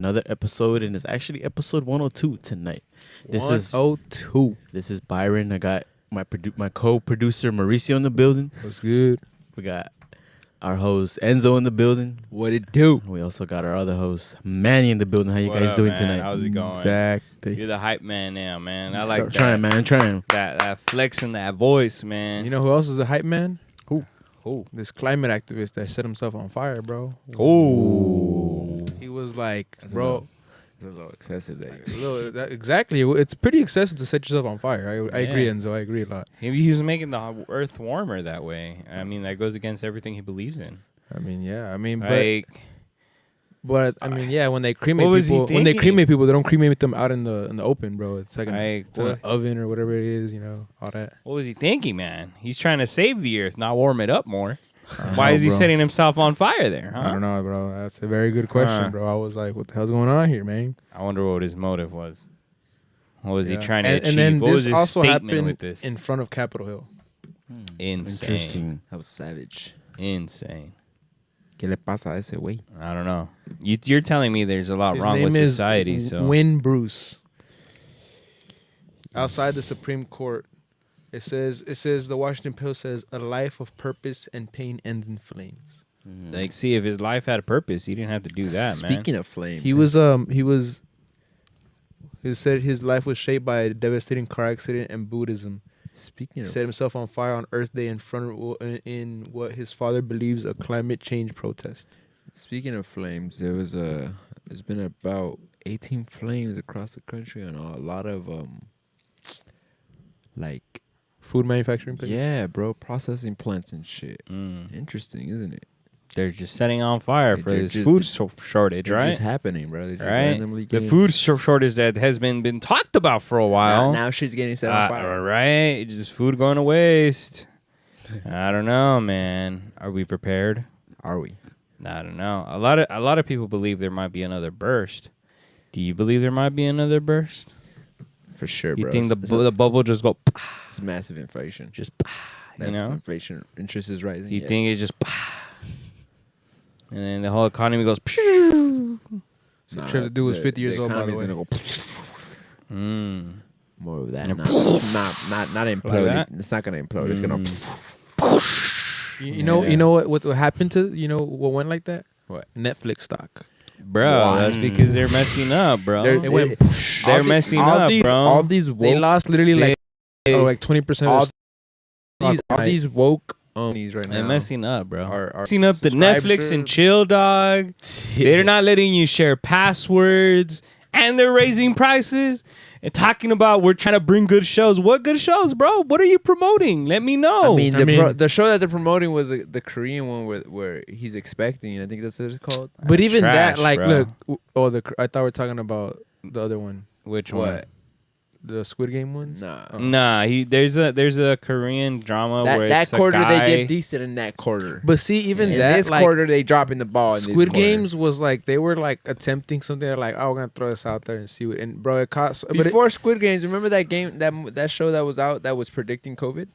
another episode, and it's actually episode 102 tonight. This 102. This is Byron. I got my co-producer Mauricio in the building. What's good? We got our host Enzo in the building. What it do? We also got our other host Manny in the building. How you guys doing man? tonight? How's it going? Exactly. You're the hype man now, man. I like that. Trying, man. Trying. That flexing that voice, man. You know who else is the hype man? Who? This climate activist that set himself on fire, bro. Oh. He was like, That's bro. It's a little excessive there. Exactly. It's pretty excessive to set yourself on fire. I agree, Yeah. Enzo. I agree a lot. He was making the earth warmer that way. I mean, that goes against everything he believes in. I mean, yeah. I mean, Like, but I mean, yeah. When they cremate What was he people, they don't cremate them out in the open, bro. It's like an oven or whatever it is, all that. what was he thinking, man? He's trying to save the earth, not warm it up more. I Why know, is he bro. setting himself on fire there, I huh? don't know, bro. That's a very good question, bro. I was like, what the hell's going on here, man? I wonder what his motive was. What was he Yeah. trying to And achieve? then What was this his also statement happened with this? in front of Capitol Hill. Insane. Interesting. That was savage. Insane. ¿Qué le pasa a ese güey? I don't know. You're telling me there's a lot His wrong name with is society. So Win Bruce. Outside the Supreme Court, it says the Washington Post says a life of purpose and pain ends in flames. like, see, if his life had a purpose, he didn't have to do that, man. Speaking of flames, He said his life was shaped by a devastating car accident and Buddhism. speaking He of set himself on fire on Earth Day in what his father believes a climate change protest. speaking of flames, there's been about 18 flames across the country and a lot of like Food manufacturing place. yeah, bro, processing plants and shit. Mm. Interesting, isn't it? They're just setting on fire for They're this just- food shortage, It's right? just happening, bro. They're just Right. randomly The getting food shortage that has been talked about for a while. Now shit's getting set on fire. Right? Just food going to waste. I don't know, man. Are we prepared? Are we? I don't know. A lot of people believe there might be another burst. Do you believe there might be another burst? For sure, You bro. think It's the bubble just go it's massive inflation. just you Massive know? inflation. Interest is rising. You yes. think it just and then the whole economy goes So trying to do was 50 years old, by the economy's way. gonna go more of that. Yeah. Not implode. that? It's not gonna implode. It's gonna. You know what happened to what went like that? What? Netflix stock. Bro, that's because they're messing up, bro. It went. They're messing up, bro. All these woke, They lost literally like 20% all of the all these woke companies right They're now. messing up, bro. Are Messing up the subscribers Netflix and chill, dog. They're not letting you share passwords, and they're raising prices and talking about we're trying to bring good shows. What good shows, bro? What are you promoting? Let me know. I mean, the show that they're promoting was the Korean one where he's expecting. I think that's what it's called. But even Trash, that, like, bro. look. I thought we were talking about the other one, Which What? one? the Squid Game ones. Nah. Oh. Nah, there's a Korean drama where That it's quarter a guy. they did decent in that quarter. But see, even in that, this like, quarter they dropping the ball. In this Squid quarter. Games was like they were like attempting something. They're like, oh, we're gonna throw this out there and see what. And bro, it cost. But Before Squid Games, remember that game that show that was out that was predicting COVID?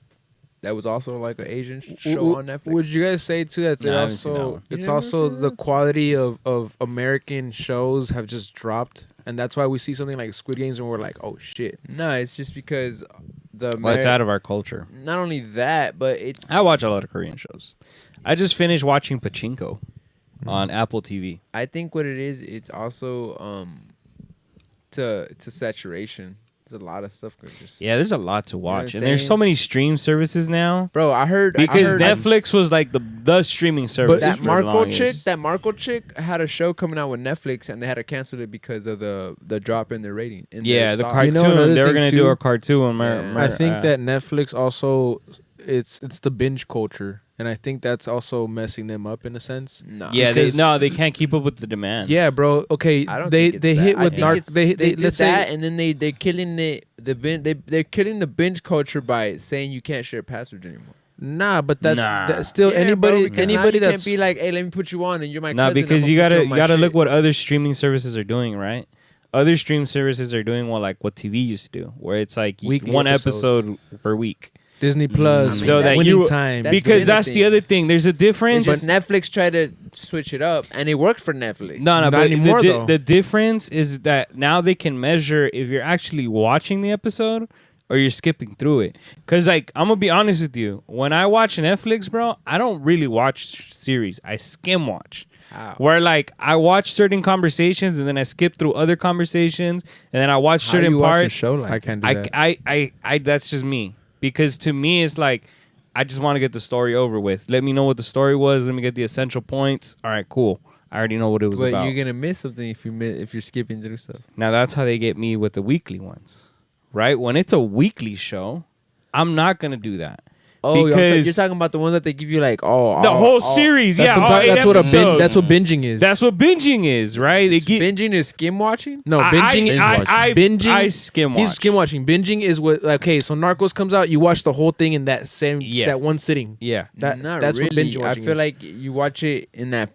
That was also like an Asian show on Netflix. Would you guys say too that Nah, I haven't seen that one. it's You never also seen the that? quality of American shows have just dropped, and that's why we see something like Squid Games and we're like, oh shit. No, it's just because Well, it's out of our culture. Not only that, but it's I watch a lot of Korean shows. I just finished watching Pachinko on Apple TV. I think what it is, it's also to saturation. There's a lot of stuff. Just, Yeah, there's a lot to watch, what and I'm there's so saying? many stream services now. Bro, I heard Because Netflix was like the streaming service. that for the Marco chick had a show coming out with Netflix, and they had to cancel it because of the drop in their rating. In Yeah, their the stock. cartoon. another They were thing gonna too? do a cartoon. Yeah. I think that Netflix also it's the binge culture, and I think that's also messing them up in a sense. Nah. Yeah, because- they can't keep up with the demand. Yeah, bro. Okay, I don't they think it's they that. hit I with think narc. it's- They did let's that, say and then they're killing they're killing the binge culture by saying you can't share passwords anymore. nah, but Nah. that still Yeah, anybody bro, because now anybody you that's can't be like, hey, let me put you on, and you're my No, cousin. because I'm you gonna put gotta on my you gotta shit. look what other streaming services are doing, right? Other stream services are doing what TV used to do, where it's like Weekly one episodes. episode per week. Disney Plus, So that Winning you- Time. That's because been a that's the thing. other thing. There's a difference. But Netflix tried to switch it up, and it worked for Netflix. No, Not but anymore, though. the difference is that now they can measure if you're actually watching the episode or you're skipping through it. Cause like I'm gonna be honest with you, when I watch Netflix, bro, I don't really watch series. I skim watch. How? Where like I watch certain conversations and then I skip through other conversations and then I watch How certain you watch a parts. show like I can't do I, that. I that's just me. Because to me it's like I just want to get the story over with. Let me know what the story was. Let me get the essential points. All right, cool. I already know what it was But about. you're gonna miss something if you're skipping through stuff. Now that's how they get me with the weekly ones, right? When it's a weekly show, I'm not gonna do that. Oh, Because- you're talking about the ones that they give you like The whole series, yeah, all 8 that's what episodes. that's what binging is. That's what binging is, right? They get Binging is skim watching. no binging. binging. I skim watch. He's skim watching. Binging is what. Okay, so Narcos comes out, you watch the whole thing in that same Yeah. that one sitting. Yeah, Not That's really. what binge I watching feel is. like you watch it in that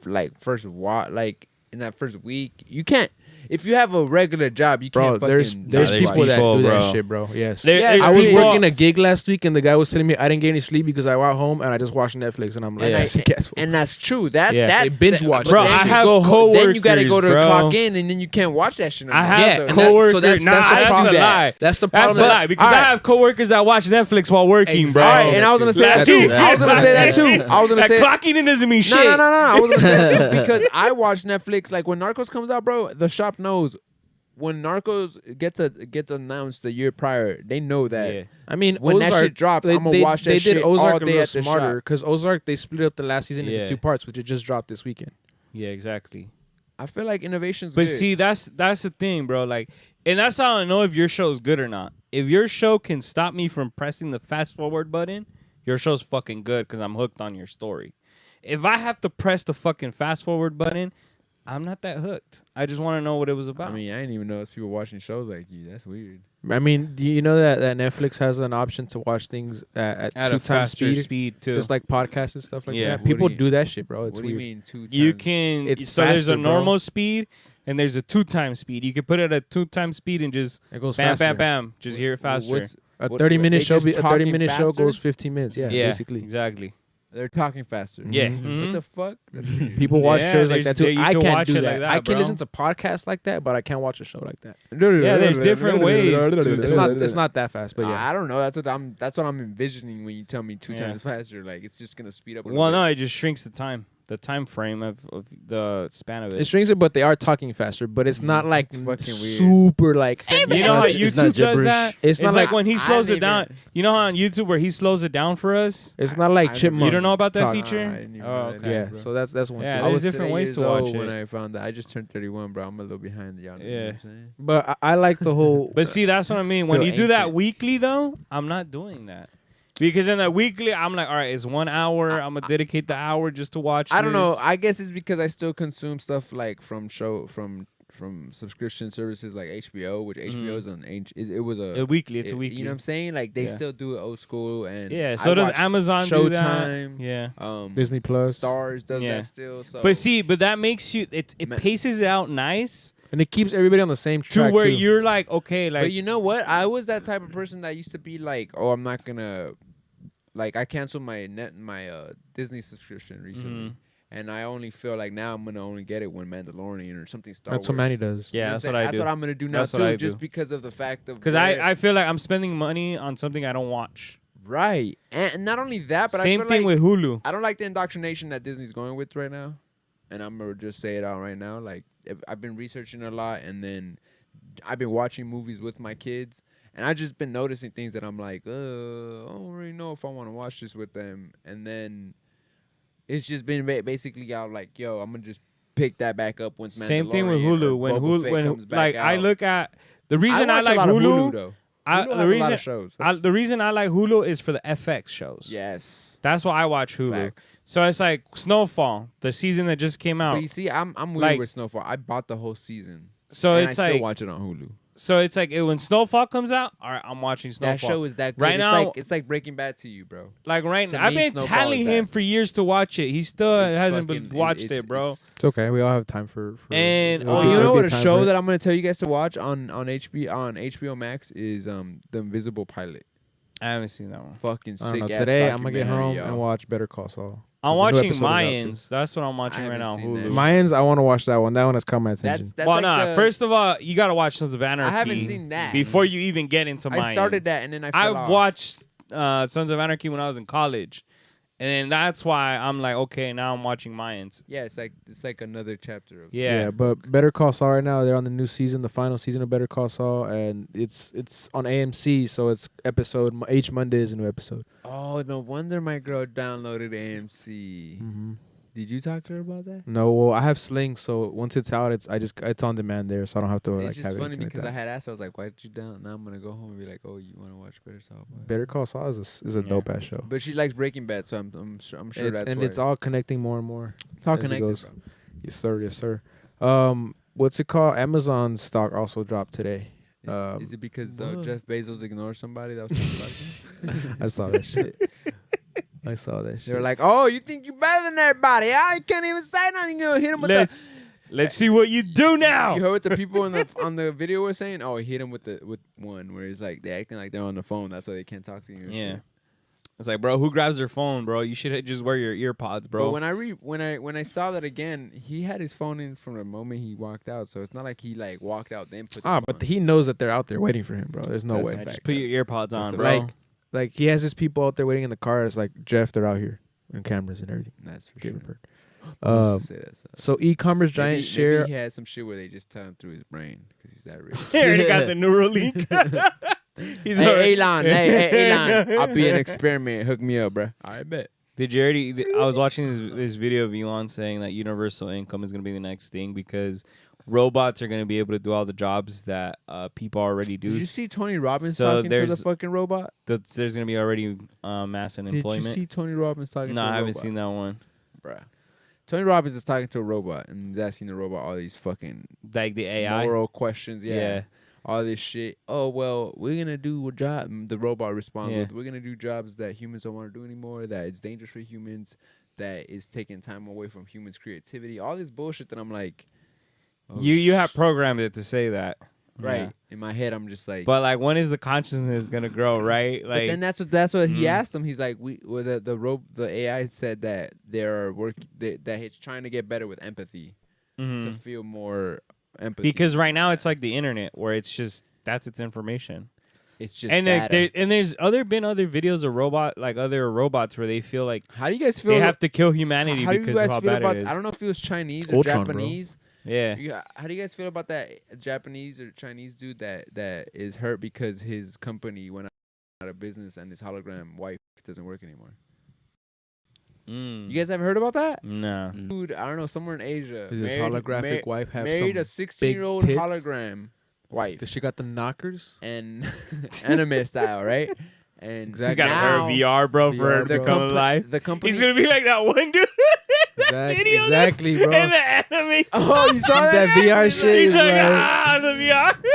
in that first week. You can't if you have a regular job. You Bro, can't. there's fucking there's people that people, do bro. that shit, bro. Yes. There's I was people- working a gig last week, and the guy was telling me I didn't get any sleep because I went home and I just watched Netflix, and I'm like, Yeah. sick ass. And that's true. That Yeah. that They binge that- watch. but Bro, then I you have go home, then you gotta go to coworkers, clock bro. in, and then you can't watch that shit. No I more. have Yeah, and coworkers. so that's the that's problem. a lie. That's the That's problem. a lie because I Alright. have coworkers that watch Netflix while working, bro. All right, and I was gonna say that too. I was gonna say that too. I was gonna Like, say clocking in doesn't mean shit. no. I was gonna say that too because I watch Netflix. Like when Narcos comes out, bro, the shop knows when Narcos gets announced the year prior. They know that. Yeah. I mean, When that Ozark, shit drops, I'ma watch that they shit did all Ozark a day little at the smarter shop. because Ozark they split up the last season Yeah. into 2 parts, which it just dropped this weekend. Yeah, exactly. I feel like innovation's But good. see, that's the thing, bro. Like, and that's how I know if your show's good or not. If your show can stop me from pressing the fast forward button, your show's fucking good because I'm hooked on your story. If I have to press the fucking fast forward button, I'm not that hooked. I just want to know what it was about. I mean, I didn't even know there's people watching shows like you. That's weird. I mean, do you know that Netflix has an option to watch things at at 2 a times faster speed, speed too. just like podcasts and stuff like Yeah. that? What People do you- do that shit, bro. It's What do you weird. mean 2 times? You can. It's so there's a faster, bro. normal speed and there's a 2-time speed. You can put it at 2-time speed and just It goes bam, faster. bam, bam. Just hear it faster. What's- A What- 30-minute they show, just a talking 30-minute show faster? goes 15 minutes. Yeah, basically. exactly. They're talking faster. Yeah. Mhm. Mhm. What the fuck? That's weird. People watch Yeah, shows like there's- that too. you I can can't watch do it that. like that, I can bro. listen to podcasts like that, but I can't watch a show like that. Yeah, there's different ways to It's not that fast, but yeah. I don't know. That's what I'm envisioning when you tell me 2 times faster. Like it's just gonna speed up. A Well, little no, bit. it just shrinks the time frame of the span of It it. strings it, but they are talking faster. But it's not like It's fucking weird. super like. You know how It's not YouTube does gibberish. that? It's not like like- when he I slows it didn't down. even- You know how on YouTube where he slows it down for us? It's not like I- chipmunk. You don't know about that talk. feature? I didn't even Oh, know that, okay. Yeah, bro. so that's one Yeah, thing. I there's was different today ways years to watch old when it. I found that. I just turned 31, bro. I'm a little behind y'all. You know Yeah. what I'm saying? But I like the whole. But see, that's what I mean. When Feel you do that ancient. weekly, though, I'm not doing that. Because in that weekly, I'm like, all right, it's 1 hour. I'm going to dedicate the hour just to watch I don't know. this. I guess it's because I still consume stuff like from subscription services like HBO, which HBO is an ancient. It was A weekly. It's a it- weekly. You know what I'm saying? Like they Yeah. still do it old school and Yeah, I so does watch Amazon do that? Showtime. Yeah. Disney Plus, Stars does Yeah. that still. So But see, but that makes you, it Ma- paces it out nice and it keeps everybody on the same to track where too. you're like, okay, like, but you know what? I was that type of person that used to be like, oh, I'm not gonna. Like I canceled my Disney subscription recently, Mhm. and I only feel like now I'm gonna only get it when Mandalorian or something Star That's Wars. what Manny does. yeah, You know that's I'm what I saying? do. That's what I'm gonna do now That's what too, I just do. because of the fact of Because where- I feel like I'm spending money on something I don't watch. right, and not only that, but Same I feel thing like with Hulu. I don't like the indoctrination that Disney's going with right now, and I'm gonna just say it out right now. Like I've been researching a lot, and then I've been watching movies with my kids, and I've just been noticing things that I'm like, I don't really know if I want to watch this with them, and then it's just been basically out like, yo, I'm gonna just pick that back up once. Same thing with Mandalorian or Hulu. When Boba Hulu, Fett when comes back like I out. look at the reason I watch a like lot of Hulu. though. I, Hulu the has a lot reason of shows. the reason I like Hulu is for the FX shows. Yes, That's why I watch Hulu. facts. So it's like Snowfall, the season that just came out. But you see, I'm weird Like- with Snowfall. I bought the whole season, So and it's I still like watch it on Hulu. when Snowfall comes out, all right, I'm watching Snowfall. That show is that good. Right it's now- it's like Breaking Bad to you, bro. Like right to now, I've me, been Snowfall telling is him that. for years to watch it. He still It's hasn't fucking- been watched it, bro. It's okay. We all have time for And, there'll oh, be- You know there'll what? be A time show for it. that I'm gonna tell you guys to watch on HBO Max is The Invisible Pilot. I haven't seen that one. Fucking I don't sick know. ass Today I'm gonna get documentary, home yo. and watch Better Call Saul. I'm There's a new watching episode is out, too. Mayans. That's what I'm watching right haven't now on seen that Hulu. shit. Mayans, I want to watch that one. That one has caught my attention. That's Well, like nah. the, First of all, you gotta watch Sons of Anarchy. I haven't seen that. before you even get into Mayans. I started that and then I fell off. watched Sons of Anarchy when I was in college, and then that's why I'm like, okay, now I'm watching Mayans. Yeah, it's like another chapter of Yeah. But Better Call Saul right now, they're on the new season, the final season of Better Call Saul, and it's on AMC, so it's each Monday is a new episode. Oh, no wonder my girl downloaded AMC. Mm-hmm. Did you talk to her about that? No, well, I have Sling, so once it's out, it's on demand there, so I don't have to It's like just have funny anything because like I that. had asked her, I was like, why did you down? Now I'm going to go home and be like, oh, you want to watch Better Saul? Better Call Saul is a Yeah. dope ass show. But she likes Breaking Bad, so I'm sure that's And why. it's all connecting more and more. It's all as it connected, goes. bro. Yes, sir. Yes, sir. What's it called? Amazon's stock also dropped today. Is it because what? Jeff Bezos ignored somebody that was talking about him? I saw that shit. I saw that shit. They were like, oh, you think you better than everybody? Ah, you can't even say nothing. You're going to hit him with Let's see what you do now. You heard what the people on the video were saying? Oh, he hit him with one where it's like they're acting like they're on the phone. That's why they can't talk to you. And Yeah. shit. It's like, bro, who grabs their phone, bro? You should just wear your ear pods, bro. But when I saw that again, he had his phone in from the moment he walked out. So it's not like he like walked out then put. The but phone. he knows that they're out there waiting for him, bro. There's no That's way. a Yeah, just fact. put your ear pods on, That's a bro. Like he has his people out there waiting in the car. It's like Jeff, they're out here and cameras and everything. That's for Give sure. it bird. Who used to say that stuff? So e-commerce giant Maybe share. he had some shit where they just tell him through his brain because he's that rich. He already got the neural link. He's already- Hey Elon, hey Elon, I'll be an experiment. Hook me up, bro. I bet. Did you already? I was watching this video of Elon saying that universal income is going to be the next thing because robots are going to be able to do all the jobs that people already do. Did you see Tony Robbins So talking to the there's- fucking robot? There's going to be already mass Did unemployment. you see Tony Robbins talking No, to a I haven't robot? seen that one. Bruh. Tony Robbins is talking to a robot and he's asking the robot all these fucking Like the AI. moral questions. Yeah. Yeah. All this shit. Oh, well, we're going to do a job. The robot responds Yeah. with, we're going to do jobs that humans don't want to do anymore, that it's dangerous for humans, that is taking time away from humans' creativity. All this bullshit that I'm like. oh, You have programmed it to say that. Right. Yeah. In my head, I'm just like. But like, when is the consciousness going to grow, right? But Like, then that's what he Mhm. asked him. He's like, the AI said that they're that it's trying to get better with empathy to mhm. feel more empathy Because right now it's like the internet where it's just that's its information. it's just And data. there's been other videos of other robots where they feel like How do you guys feel? they have to kill humanity how do you because of guys how feel bad about? it is. I don't know if it was Chinese or Ultron, bro. Japanese. Yeah. How do you guys feel about that Japanese or Chinese dude that is hurt because his company went out of business and his hologram wife doesn't work anymore? Mm. You guys ever heard about that? No. Dude, I don't know, somewhere in Asia. Does his holographic wife have married some a 16-year-old tits? hologram wife Does she got the knockers? and anime style, right? And Exactly. He's got to now, wear VR, bro, for her VR, to bro. come alive. The company. He's gonna be like that one dude. Video Exactly, bro. And the anime. Oh, you saw That VR shit He's is like, like. the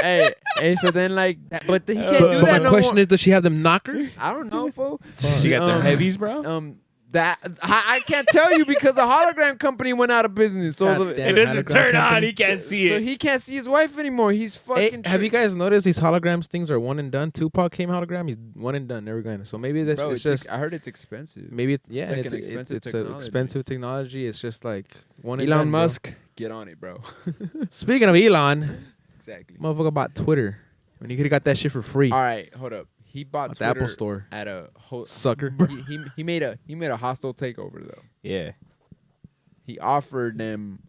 VR. hey, so then like, but he can't But do But that my no question more. is, does she have them knockers? I don't know, fool. She got the Um, heavies, bro. That I can't tell you because the hologram company went out of business. So God the, damn It doesn't hologram turn on. company. He can't see so it. he can't see his wife anymore. He's Hey, fucking. have you guys noticed these holograms things are one and done? Tupac came hologram, he's one and done, never going. So maybe that's Bro, it's just I heard it's expensive. maybe It's like an expensive it's technology. an expensive technology. It's just like one and Elon done, bro. Musk, get on it, bro. Speaking of Elon, Exactly. motherfucker bought Twitter when he could have got that shit for free All right, hold up. He bought at the Twitter Apple Store. at a Sucker. he made a hostile takeover though. Yeah. He offered them,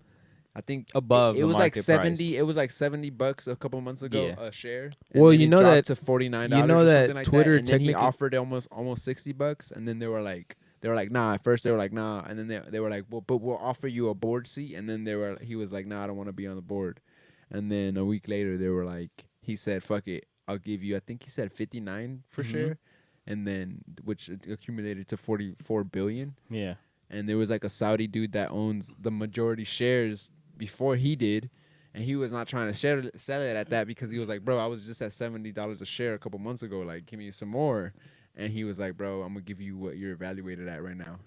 I think Above it the was like market 70. price. It was like $70 a couple months ago Yeah. a share. Well, then you it know dropped that- to $49. you know or that something like Twitter that, and then he technically- offered almost $60, and then they were like nah. At first they were like nah, and then they were like, well, but we'll offer you a board seat, and then he was like, nah, I don't want to be on the board, and then a week later they were like, he said, fuck it, I'll give you, I think he said 59 for Mhm. share, and then which accumulated to 44 billion. Yeah. And there was like a Saudi dude that owns the majority shares before he did, and he was not trying to sell it at that because he was like, bro, I was just at $70 a share a couple months ago, like give me some more. And he was like, bro, I'm gonna give you what you're evaluated at right now,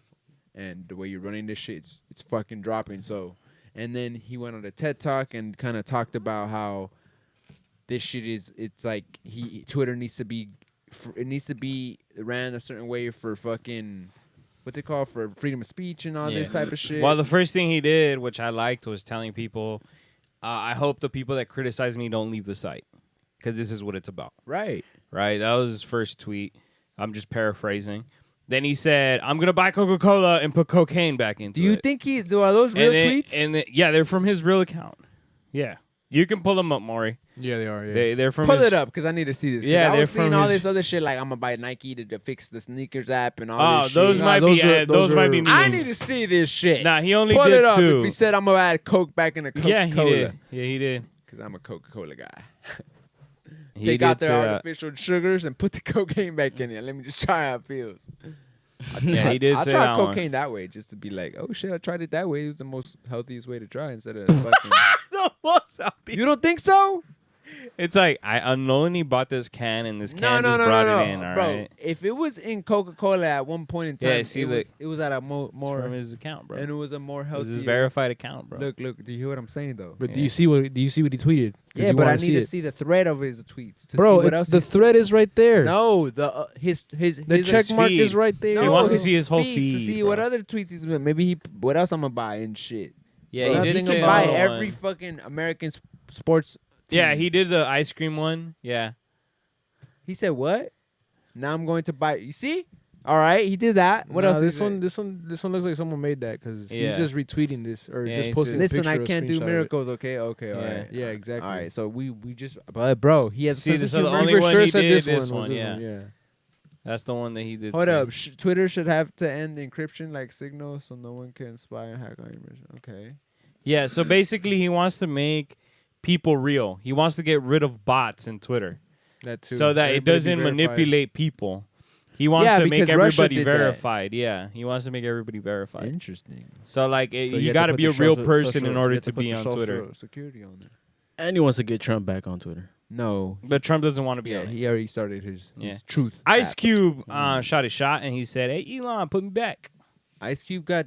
and the way you're running this shit, it's fucking dropping. So, and then he went on a TED Talk and kind of talked about how this shit it's like Twitter needs to be it needs to be ran a certain way for fucking what's it called, for freedom of speech and all this type of shit. Well, the first thing he did, which I liked, was telling people, I hope the people that criticize me don't leave the site because this is what it's about. Right. That was his first tweet. I'm just paraphrasing. Then he said, I'm going to buy Coca-Cola and put cocaine back into it. Do you think are those real tweets? Yeah, they're from his real account. Yeah. You can pull them up, Maury. Yeah, they are. Yeah. They're from Pull his... it up because I need to see this. Yeah, I was they're seeing from all his- this other shit like I'm gonna buy Nike to fix the sneakers app and all this shit. those might those be are- those those might are- be memes. I need to see this shit. Nah, he only Pull did it up. two. If he said I'm gonna add Coke back in a Coca-Cola. Yeah, he did. Yeah, he did. Because I'm a Coca-Cola guy. He Take did out their say, artificial sugars and put the cocaine back in it. Let me just try how it feels. Yeah, he did I say tried that one. cocaine that way just to be like, oh shit, I tried it that way. It was the most healthiest way to try instead of fucking. You don't think so? It's like I unknowingly bought this can and this can No, just brought it in. bro. All right, If it was in Coca-Cola at one point in time, Yeah, see, look. it was at a more It's from his account, bro. and it was a more This healthy. is verified account, bro. Look, do you hear what I'm saying though? But do Yeah. you see what he tweeted? 'Cause Yeah, you but I wanna need to it. see the thread of his tweets to Bro, see what else. the thread is right there. No, the his the check mark feed. is right there. He wants to his see his whole feeds to feed, see bro. what other tweets he's been. Maybe what else I'm gonna buy and shit. Yeah, Bro, he that did thing say can about buy another every one. fucking American sports. Yeah, team. he did the ice cream one. Yeah. He said what? Now I'm going to buy. You see? All right, he did that. What Nah, else? This is it? this one looks like someone made that because Yeah. he's just retweeting this or Yeah, just he posting. said- a Listen, picture I or can't screenshot do of it. miracles. Okay, all right. Yeah, exactly. All right, so we just, but bro, he has a See, sense this of is the humor. only for one sure he said did, this this one. one, Was yeah. this one, yeah. That's the one that he did. Hold say. up, Twitter should have to end encryption like Signal, so no one can spy and hack on your mission. Okay. Yeah, so basically he wants to make people real. He wants to get rid of bots in Twitter That too. so that it Everybody be doesn't verified. manipulate people. He wants Yeah, to make because Russia everybody did that. verified. Yeah, he wants to make everybody verified. Interesting. So like So you have got to put be the a real social- person in social- order you have to put be the on social Twitter. Security on there. And he wants to get Trump back on Twitter. No. But Trump doesn't want to be Yeah, on it. he already started his Yeah. truth. Ice app. Cube shot his shot and he said, "Hey Elon, put me back." Ice Cube got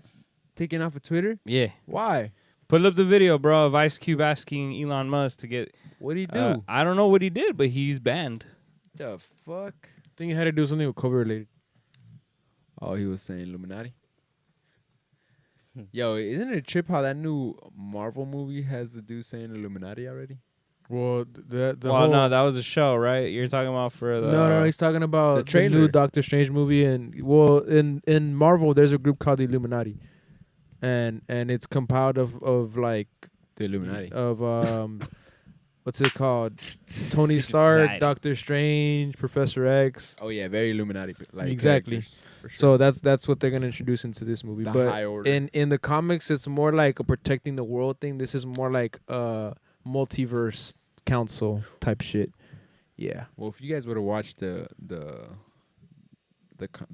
taken off of Twitter. Yeah. Why? Put up the video, bro, of Ice Cube asking Elon Musk to get. What did he do? I don't know what he did, but he's banned. The fuck? I think he had to do something with COVID related. Oh, he was saying Illuminati. Yo, isn't it a trip how that new Marvel movie has the dude saying Illuminati already? Well, the Well, whole, no, that was a show, right? You're talking about for the. no, he's talking about the the, trailer. new Doctor Strange movie, and in Marvel, there's a group called the Illuminati, and it's compiled of like The Illuminati. what's it called? Tony Sick Stark, exciting. Doctor Strange, Professor X. Oh yeah, very Illuminati. Like Exactly. characters, for sure. So that's what they're gonna introduce into this movie. The but High Order. in the comics, it's more like a protecting the world thing. This is more like a multiverse council type shit. Yeah. Well, if you guys would have watched the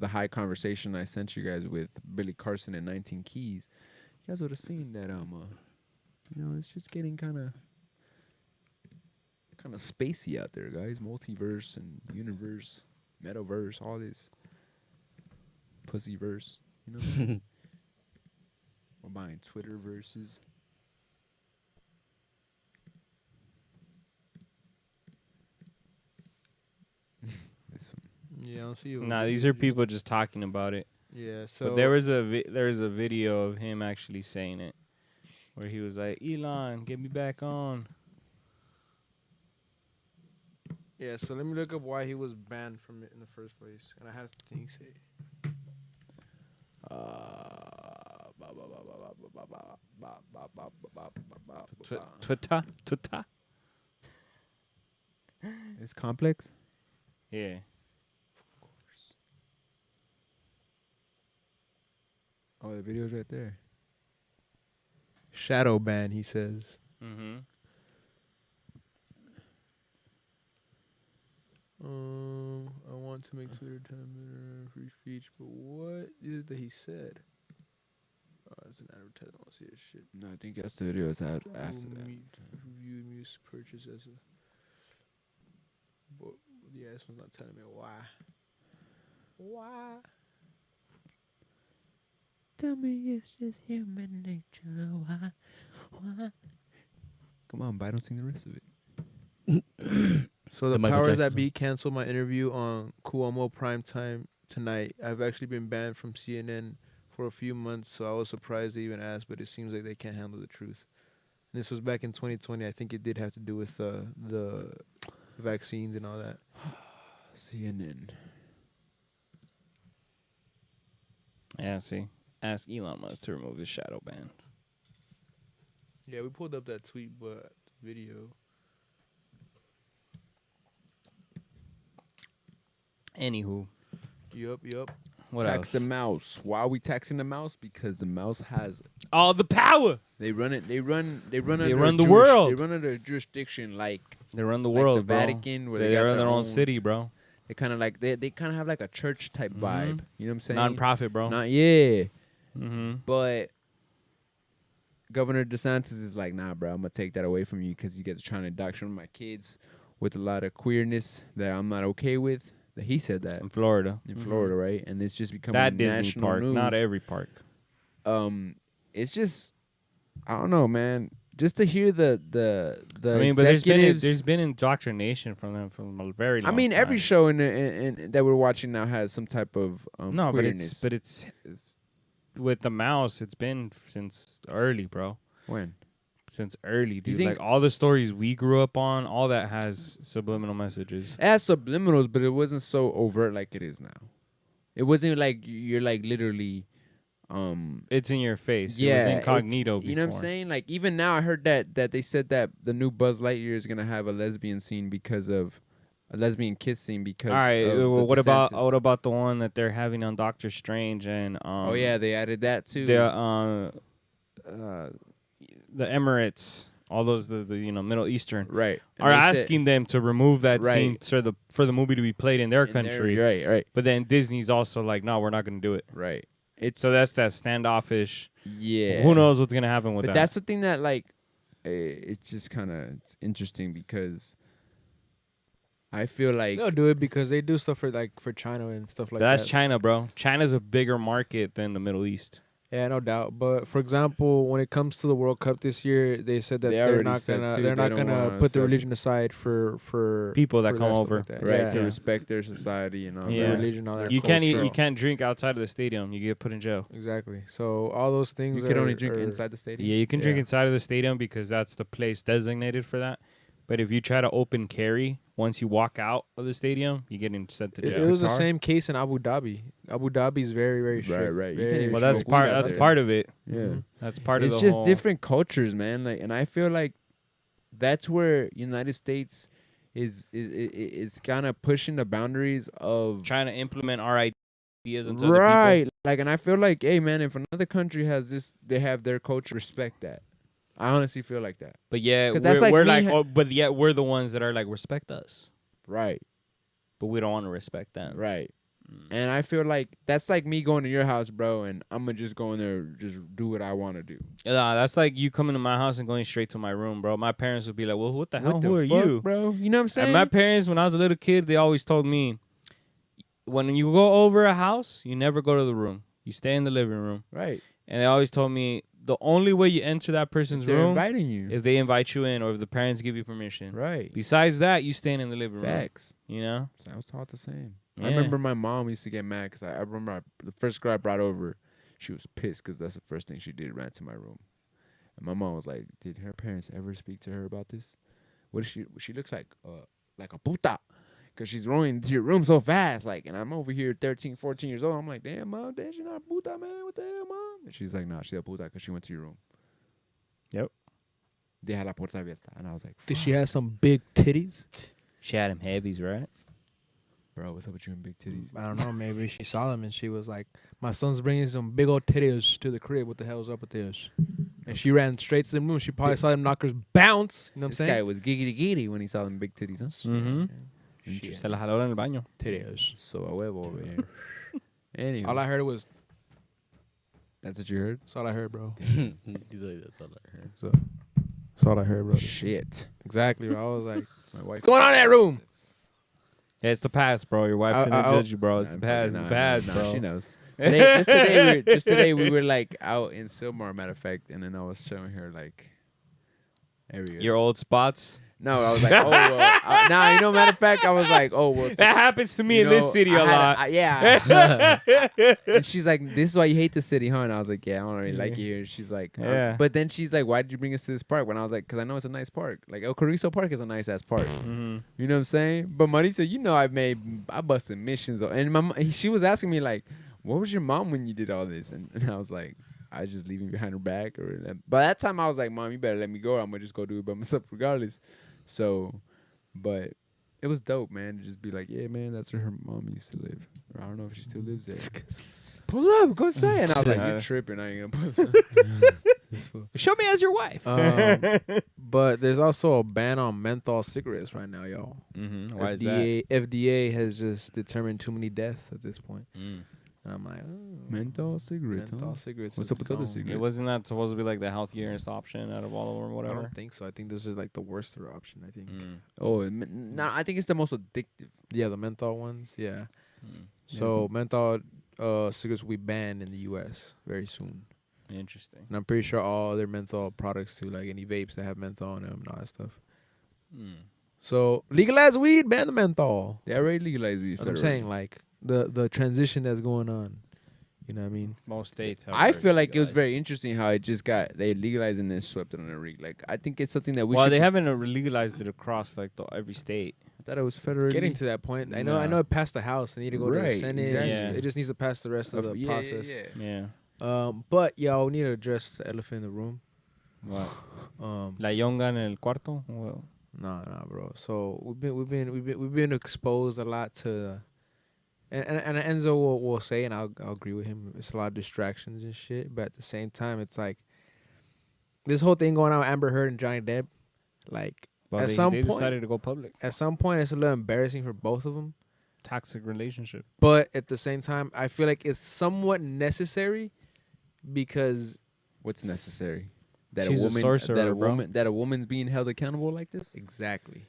high conversation I sent you guys with Billy Carson and 19 Keys, you guys would have seen that it's just getting kind of spacey out there, guys. Multiverse and universe, metaverse, all this pussyverse. You know what I mean? We're buying Twitter verses. This one. Yeah, I'll see you. Nah, these are people just talking about it. Yeah. So But there was a video of him actually saying it, where he was like, "Elon, get me back on." Yeah. So let me look up why he was banned from it in the first place, and I have things say. Twitter. It's complex. Yeah. Oh, the video's right there. Shadow ban, he says. Mm-hmm. I want to make Twitter time free speech, but what is it that he said? Oh, it's an advertisement. I don't see this shit. No, I think that's the video is out after that. Review music purchase as a. But yeah, this one's not telling me why. Why? Tell me it's just human nature. Why? Come on, but I don't sing the rest of it. So the The Michael powers Jackson that be canceled my interview on Cuomo Primetime tonight. I've actually been banned from CNN for a few months, so I was surprised they even asked, but it seems like they can't handle the truth. And this was back in 2020. I think it did have to do with the vaccines and all that. CNN. Yeah, see. Ask Elon Musk to remove his shadow ban. Yeah, we pulled up that tweet, but video. Anywho, Yup. what Tax else? the mouse. Why are we taxing the mouse? Because the mouse has All the power. they run it. They run They under run the They world. run under jurisdiction like They run the like world, the bro. Vatican, where They they got run their own own city, bro. They kind of like they kind of have like a church type vibe. You know what I'm saying? Non-profit, bro. Not yeah. Mm-hmm. But Governor DeSantis is like, nah, bro, I'm gonna take that away from you because you guys are trying to indoctrinate my kids with a lot of queerness that I'm not okay with. That he said that In Florida. in Florida, right? And it's just becoming That Disney national park, news. not every park. It's just, I don't know, man. Just to hear the I mean, but executives. there's been indoctrination from them from a very long I mean, time. every show in that we're watching now has some type of No, queerness. but it's with the mouse. It's been since early, bro. When? Since early, dude. think- Like all the stories we grew up on, all that has subliminal messages. It has subliminals, but it wasn't so overt like it is now. It wasn't like you're like literally. It's in your face. Yeah, It was incognito. you know what I'm before. saying? Like even now, I heard that they said that the new Buzz Lightyear is gonna have a lesbian scene because of a lesbian kiss scene because. All right. of the Well, what DeSantis. about the one that they're having on Doctor Strange and Oh yeah, they added that too. the Emirates, all those the Middle Eastern Right. And are they said- asking them to remove that Right. scene for the movie to be played in their in their- country. Right. But then Disney's also like, no, we're not going to do it. Right. It's So that's that standoffish. yeah. Who knows what's going to happen with But that? that's the thing that like, it's just kind of interesting because I feel like They'll do it because they do stuff for China and stuff like But that's that. China, bro. China's a bigger market than the Middle East. Yeah, no doubt. But for example, when it comes to the World Cup this year, they said that They they're already not said, gonna too, they're they not don't gonna wanna put the accept- religion aside for People that for come stuff over. like that. right yeah. to Yeah. respect their society and all Yeah. Their that. religion, all that. You culture. you can't drink outside of the stadium. You get put in jail. Exactly. So all those things. You can only are- drink are- inside the stadium. Yeah, you can drink Yeah. inside of the stadium because that's the place designated for that. But if you try to open carry, once you walk out of the stadium, you get sent to It, jail. it was the Qatar? same case in Abu Dhabi. Abu Dhabi's very, very strict. right. You Very, can't even Well, very that's smoke part. weed out That's there. part of it. Yeah. Mhm. That's part It's of the just whole. different cultures, man. Like, and I feel like that's where United States is kind of pushing the boundaries of Trying to implement our ideas into other people. right. Like, and I feel like, hey, man, if another country has this, they have their culture. Respect that. I honestly feel like that. But yeah, 'Cause that's we're like me like, but yet we're the ones that are like, respect us, Right. but we don't want to respect them. Right. And I feel like that's like me going to your house, bro, and I'm gonna just go in there, just do what I want to do. Nah, that's like you coming to my house and going straight to my room, bro. My parents would be like, "Well, what the hell? What the Who are fuck, you?" bro? You know what I'm saying? And my parents, when I was a little kid, they always told me, when you go over a house, you never go to the room. You stay in the living room. right. And they always told me the only way you enter that person's They're room inviting you. if they invite you in or if the parents give you permission. Right. Besides that, you staying in the living room. Facts. You know? So I was taught the same. Yeah. I remember my mom used to get mad because I remember the first girl I brought over, she was pissed because that's the first thing she did, ran to my room. And my mom was like, did her parents ever speak to her about this? What is she looks like a puta because she's rolling into your room so fast. Like, and I'm over here 13, 14 years old. I'm like, damn, mom, damn, she's not a puta, man. What the hell, mom? And she's like, nah, she's a puta because she went to your room. Yep. Deja la puerta abierta. And I was like, Did she fuck. have some big titties? She had him heavies, right? Bro, what's up with you and big titties? I don't know. Maybe she saw them and she was like, "My son's bringing some big old titties to the crib. What the hell's up with this?" And she ran straight to the room. She probably saw them knockers bounce. You know what I'm This saying? guy was giggity giggity when he saw them big titties, huh? Mm-hmm. Interesting. Se la jaló en el baño. Titties. So a huevo over here. Anyway, All I heard was, that's what you heard? that's all I heard, bro. He's like, that's all I heard. So, that's all I heard, bro. Shit. Exactly, bro. I was like, My wife. what's going on in that room? Yeah, it's the past, bro. Your wife I- finna I- judge you, bro. It's the Nah, past. nah, It's the past, nah, bro. She knows. Just today we were like out in Silmar, matter of fact, and then I was showing her like areas. Your old spots. No, I was like, oh, well. Nah, you know, matter of fact, I was like, oh, well. That happens to me you in this know, city I a had lot. yeah. And she's like, this is why you hate the city, huh? And I was like, yeah, I don't really like it here. She's like, Yeah. But then she's like, why did you bring us to this park? When I was like, because I know it's a nice park. Like, El Carrizo Park is a nice ass park. Mhm. You know what I'm saying? But Marisa, you know, I busted missions. And she was asking me, like, what was your mom when you did all this? And I was like, I was just leaving behind her back. Or by that time, I was like, Mom, you better let me go, or I'm going to just go do it by myself regardless. So, but it was dope, man, to just be like, yeah, man, that's where her mom used to live. Or I don't know if she still lives there. Pull up, go say it. And I was like, you're tripping. I ain't going to pull up. Show me as your wife. But there's also a ban on menthol cigarettes right now, y'all. Why is that? FDA has just determined too many deaths at this point. And I'm like, oh, Menthol cigarettes, menthol huh? cigarettes. What's is up with other gone. cigarettes? It wasn't that supposed to be like the healthiest option out of all of them or I whatever? don't think so. I think this is like the worst option. I think. Oh, no, I think it's the most addictive. Yeah, the menthol ones. Yeah. So menthol cigarettes will be banned in the U.S. very soon, Interesting. and I'm pretty sure all other menthol products too, like any vapes that have menthol in them and all that stuff. So legalize weed, ban the menthol. They already legalized weed. That's what I'm saying, like the transition that's going on. You know what I mean? Most states have I already feel like it was legalized. very interesting how it just they legalized and then swept it on a rig. Like, I think it's something that we Well, should. they haven't legalized it across like every state. I thought it was federally. Getting to that point, I know No. it passed the House. They need to go to the Right, Senate. exactly. Yeah. It just needs to pass the rest of the process. Yeah. But yeah, we need to address the elephant in the room. What? Um, La yonga en el cuarto? Well, nah, bro. So we've been exposed a lot to, and Enzo will say, and I'll agree with him. It's a lot of distractions and shit. But at the same time, it's like this whole thing going on with Amber Heard and Johnny Depp. Like but at they some decided to go public. At some point, it's a little embarrassing for both of them. Toxic relationship. But at the same time, I feel like it's somewhat necessary because What's necessary? That She's a a woman, sorcerer, bro. that a woman's being held accountable like this. exactly.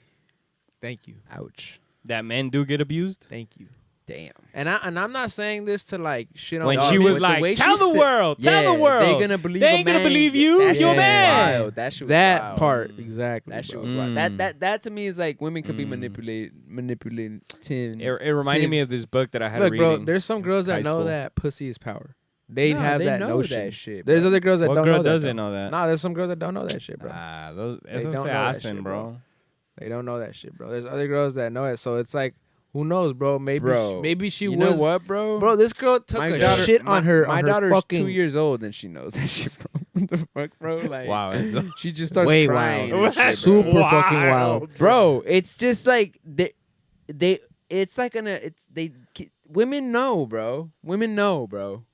Thank you. Ouch. That men do get abused. Thank you. Damn. And I'm not saying this to like shit on When all she men. was with the like, way "Tell she the said- world, tell the world, They gonna believe. They a ain't gonna man. believe you. That You're shit was man. wild. That shit was that wild. part exactly. That shit bro. was wild. That to me is like women could be manipulating. It reminded me of this book that I had Look, reading. bro, there's some girls that high know school. that pussy is power. They Nah, have they that know notion. that shit, There's bro. other girls that What don't girl know that. doesn't though. know that? Nah, there's some girls that don't know that shit, bro. Those They eso don't se know that hacen, shit, bro. They don't know that shit, bro. There's other girls that know it, so it's like, who knows, bro? Maybe, Bro, maybe she you was. know what, bro? Bro, this girl took My a daughter- shit on her. My on her daughter's fucking, 2 years old and she knows that shit, bro. What the fuck, bro? Like, Wow, Enzo. she just starts Way crying. wild. and shit, bro. Super fucking wild. Bro, it's just like it's like women know, bro. Women know, bro.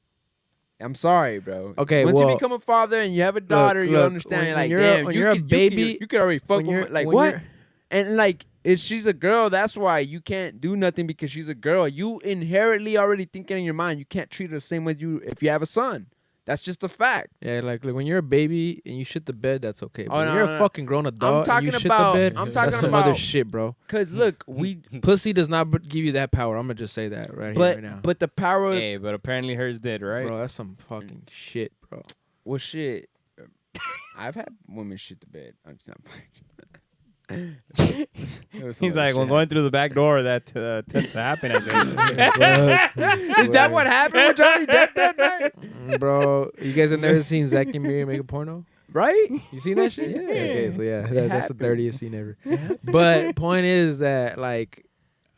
I'm sorry, bro. Okay, once well, you become a father and you have a daughter, you look, understand. when Like, you're- damn, when you you're a could- baby- you could already fuck when you're- with like when what? you're- And like, if she's a girl, that's why you can't do nothing because she's a girl. You inherently already thinking in your mind you can't treat her the same way you if you have a son. That's just a fact. Yeah, like when you're a baby and you shit the bed, that's okay. But Oh, when no, you're no, a no. fucking grown adult and you shit the bed, I'm talking that's some other about- shit, bro. Cause look, we Pussy does not give you that power. I'm gonna just say that right here, right now. but the power. Hey, but apparently hers did, right? Bro, that's some fucking shit, bro. Well, shit. I've had women shit the bed. I'm just not. He's like, "Well, going through the back door, that tends to happen." I think. Is that what happened with Johnny Depp that night? Bro, you guys have never seen Zack and Miri make a porno? Right? You seen that shit? Yeah. Okay, so yeah, that's the happened. dirtiest scene ever. But point is that like,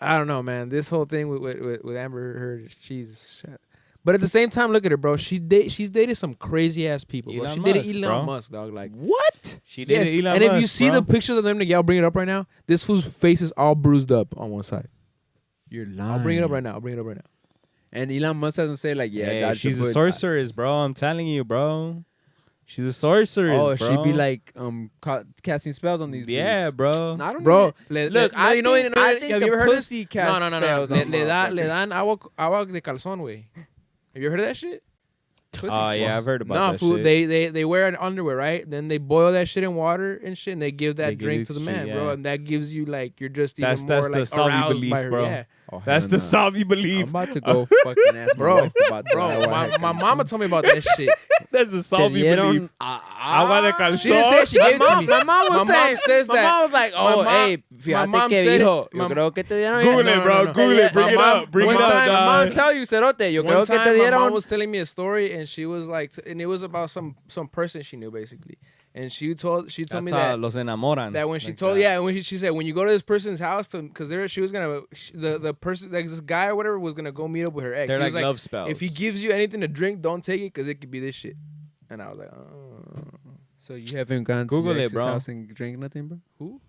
I don't know, man. This whole thing with Amber Heard, she's. But at the same time, look at her, bro. She's dated some crazy ass people, bro. Elon She dated Musk, Elon bro. Musk, dog. Like, What? She did yes. Elon And if you Musk, see bro. the pictures of them together, I'll bring it up right now. This fool's face is all bruised up on one side. You're lying. I'll bring it up right now. I'll bring it up right now. And Elon Musk doesn't say like, yeah, Hey, dodge the she's a bullet. sorceress, bro. I'm telling you, bro. She's a sorceress, Oh, bro. she'd be like casting spells on these yeah, dudes. bro. I don't Bro, even- look, I you know, think, I think have the you ever heard pussy this? cast No. spells Le on dan motherfuckers. agua de calzón, güey. Have you heard of that shit? Oh yeah, I've heard about Nah, that fool. shit. They wear an underwear, right? Then they boil that shit in water and shit, and they give that They give drink it to the to man, you, bro, yeah. and that gives you like you're just That's even more the like salty aroused belief, by her. bro. Yeah. Oh, That's hell the no. salve you I'm believe. about to go fucking ask my Bro, wife about that. Bro, my mama told me about that shit. That's a salty belief. Agua de calzón. She didn't say she gave it to me. My mom was My mom saying, says my that. mom was like, My oh, mom- hey, my fíjate mom que said dijo, it. yo creo que te dieron. Google it, bro. Google it. Bring it up. Bring it One up, time, My mom dog. tell you, cerote, yo One creo que time, te my mom dieron. was telling me a story, and she was like, and it was about some person she knew basically, and she told me That's that. how los enamoran. That when she Like told, that. yeah, when she said when you go to this person's house because she was gonna the person like this guy or whatever was gonna go meet up with her ex. They're She like was love spells. if he gives you anything to drink, don't take it because it could be this shit. And I was like, oh. So you haven't gone Google to it, your ex's bro. house and drink nothing, bro? Who?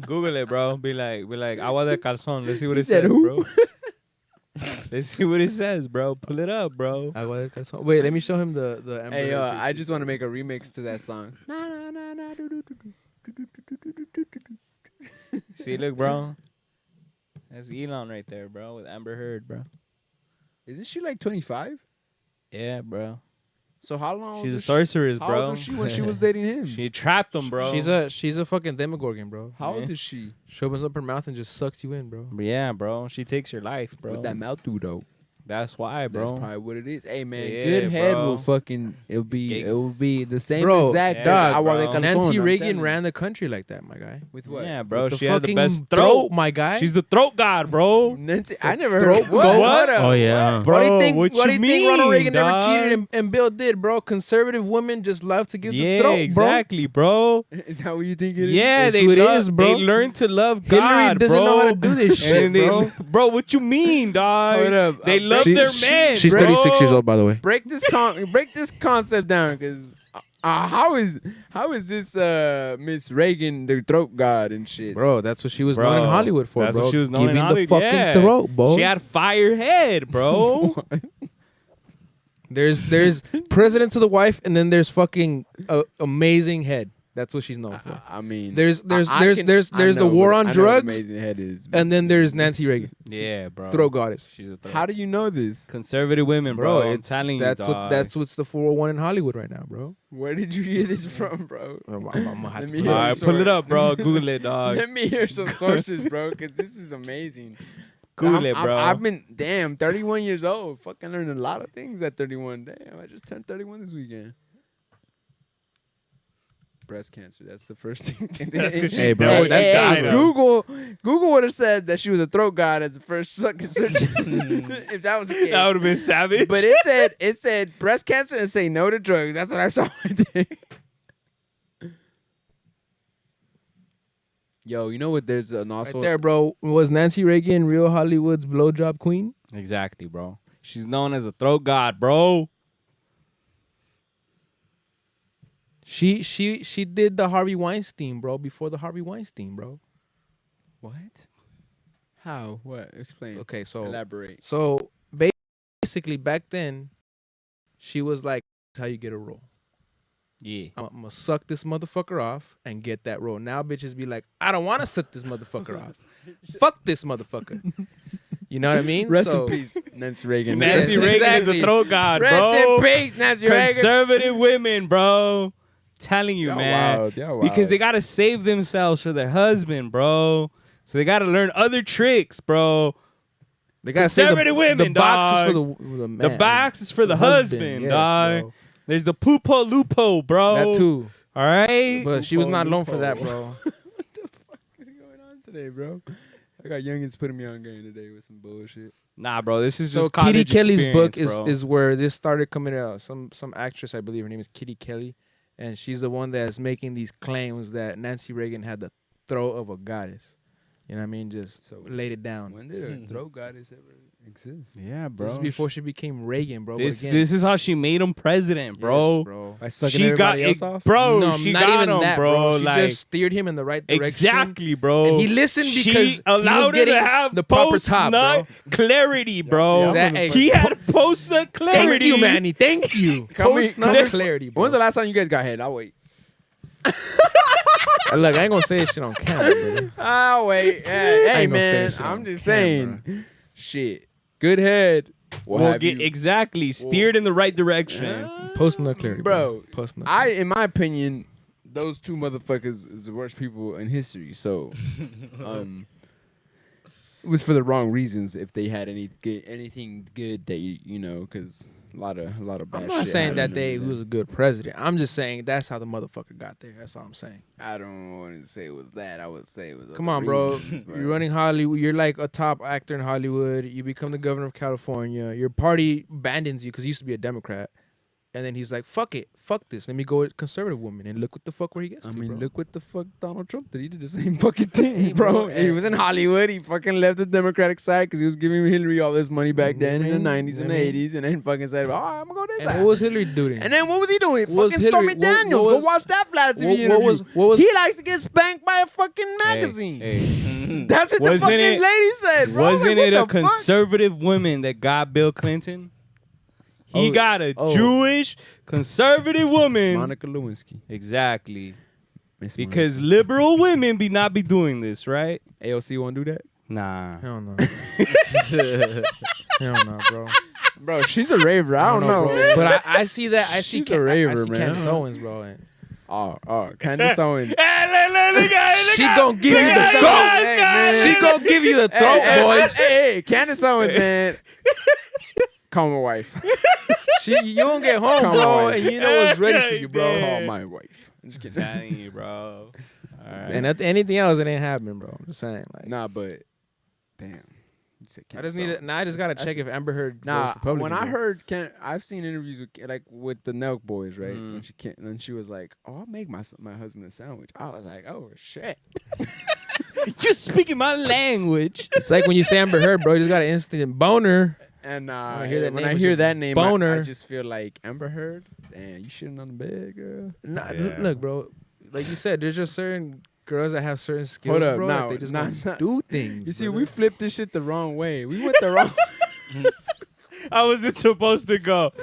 Google it, bro. Be like, agua de calzón. Let's see what it said says, who? bro. Let's see what it says, bro. Pull it up, bro. Wait, let me show him the Amber Hey, Heard I picture. just want to make a remix to that song. See, look, bro. That's Elon right there, bro, with Amber Heard, bro. Isn't she like 25? Yeah, bro. So how long? She's a was sorceress, How bro. old was she when she was dating him? She trapped him, bro. She's a fucking demogorgon, bro. How old Yeah. is she? She opens up her mouth and just sucks you in, bro. Yeah, bro. She takes your life, bro. What that mouth do though? That's why, bro. That's probably what it is. Hey man, Yeah, good head bro. will fucking it will be the same Bro, exact yeah, dog. bro. Agua de calzón, Nancy I'm Reagan telling you. ran the country like that, my guy. with what? Yeah, bro. The She had the fucking best throat. my guy. She's the throat god, bro. Nancy, I never throat heard goat? What? Oh yeah. Bro, what do you think? what What do you you think Ronald mean, Reagan never dog? cheated and Bill did, bro? Conservative women just love to give Yeah, the throat, exactly, bro. Is that what you think it is? Yeah, It's they who it love, is, bro. They learn to love Hillary God, doesn't bro. know how to do this shit, And they, bro. bro, what you mean, dog? Hold up. They love their man. She's bro. 36 years old, by the way. Break this concept down, because how is this Miss Reagan the throat god and shit? Bro, that's what she was Bro, known in Hollywood for, that's bro. what she was known Giving in Hollywood. the fucking yeah. throat, bro. She had fire head, bro. There's president to the wife, and then there's fucking amazing head. That's what she's known for. I mean, There's I the know war what- on I know what drugs, amazing head is, but and then there's Nancy Reagan, yeah, bro. throat goddess. She's a throat. how do you know this? Conservative women, bro. I'm telling you, that's dog. that's what's the 401 in Hollywood right now, bro. Where did you hear this from, bro? I'm gonna have Let to me put hear All it right, up. pull it up, bro. Google it, dog. Let me hear some sources, bro, because this is amazing. Google it, bro. I've been 31 years old. Fucking learned a lot of things at 31. Damn, I just turned 31 this weekend. Breast cancer. That's the first thing. That's 'cause she Hey, bro, died. that's died, though. Google would have said that she was a throat god as the first fucking search if that was the case. That would have been savage. But it said breast cancer and say no to drugs. That's what I saw right there. Yo, you know what? There's an also Right there, bro. Was Nancy Reagan real Hollywood's blowjob queen? Exactly, bro. She's known as the throat god, bro. She did the Harvey Weinstein, bro, before the Harvey Weinstein, bro. What? How? What? Explain. Okay, so Elaborate. So basically, back then, she was like, "That's how you get a role. Yeah. I'm gonna suck this motherfucker off and get that role." Now bitches be like, "I don't want to suck this motherfucker off. Fuck this motherfucker." You know what I mean? Rest So- in peace, Nancy Reagan. Nancy Yes, Reagan exactly. is the throat god, Rest bro. in peace, Nancy Reagan. Conservative women, bro. Telling you, Y'all man. wild, y'all Because wild. they gotta save themselves for their husband, bro. So they gotta learn other tricks, bro. They gotta say Conservative women, the box dog. is for the man. The box is for the husband, yes, dog. bro. There's the poopo lupo, bro. That too. All right. But she was not known for that, bro. What the fuck is going on today, bro? I got youngins putting me on game today with some bullshit. Nah, bro. This is So just Kitty college Kelly's book experience, bro. is where this started coming out. Some actress, I believe her name is Kitty Kelly, and she's the one that's making these claims that Nancy Reagan had the throat of a goddess. You know what I mean? Just So laid it down. When did a throat goddess ever exist? Yeah, bro. This is before she became Reagan, bro. But This again, this is how she made him president, bro. yes, bro. By sucking She got everybody else it, off? bro. No, she not got even him, that, bro. She Like just steered him in the right direction. exactly, bro. And he listened She because he was allowed her getting to have the proper post-nut top, bro. clarity, bro. Exactly. He had post-nut clarity. Thank you, Manny. Thank you. Can we- Post-nut can- clarity, bro. When's the last time you guys got head? I'll wait. Look, I ain't gonna say this shit on camera, bro. I'll wait. Hey, ain't gonna say man. shit I'm on just camera. saying. Shit. Good head. We'll get exactly steered in the right direction. Post-nut clarity, Bro, Post-nut. in my opinion, those two motherfuckers is the worst people in history. So, it was for the wrong reasons. If they had anything good that you know, because A lot of bad I'm shit. not saying that happened they under was a good president. I'm just saying that's how the motherfucker got there. That's all I'm saying. I don't want to say it was that. I would say it was. Come other on, bro. reasons, You're running Hollywood. You're like a top actor in Hollywood. You become the governor of California. Your party abandons you because you used to be a Democrat. And then he's like, fuck it. Fuck this. Let me go with conservative woman. And look what the fuck where he gets I to, mean, bro. look what the fuck Donald Trump did. He did the same fucking thing, Hey, bro. bro, He was in Hollywood. He fucking left the Democratic side because he was giving Hillary all this money back then in the 90s and the 80s. And then fucking said, I'm going to go this And side. what was Hillary doing? And then what was he doing? What was Fucking Stormy Hillary- what- Daniels. what Go was- watch that Flat TV what interview. was- He likes to get spanked by a fucking magazine. Hey. That's what the Wasn't fucking it- lady said, bro. Wasn't Like, it what a the fuck? conservative woman that got Bill Clinton? He Oh, got a oh. Jewish conservative woman. Monica Lewinsky. Exactly. Miss Because liberal women be not be doing this, right? Monica. AOC won't do that? Nah. Hell no. Hell no, bro. Bro, she's a raver. I don't know. bro. But I see that. I see She's a raver, I see man. Candace Owens, bro. And Oh, Candace Owens. she gonna give you the throat. She gonna give you the throat, boy. Hey, Candace Owens, man. Call my wife. You don't get home, Come bro, on. and you know what's ready for you, bro. Yeah. Call my wife. I'm just kidding. Telling you, bro. All right. And anything else, it ain't happening, bro. I'm just saying, like, Nah, but damn. You said I just Candace need Owens. it. Now I just gotta check if Amber Heard goes Nah, Republican. when I bro. heard I've seen interviews with the Nelk boys, right? Mm. When she was like, "Oh, I'll make my husband a sandwich." I was like, "Oh shit." You speaking my language. it's like when you say Amber Heard, bro, you just got an instant boner. And I hear that when name, I it's hear just that name, boner. I just feel like Amber Heard. Damn, you shitting on the bed, girl. Nah, Yeah. look, bro. Like you said, there's just certain girls that have certain skills, Hold up, bro. now, that they just nah, gonna nah. do things. You see, brother. we flipped this shit the wrong way. We went the wrong. How was it supposed to go?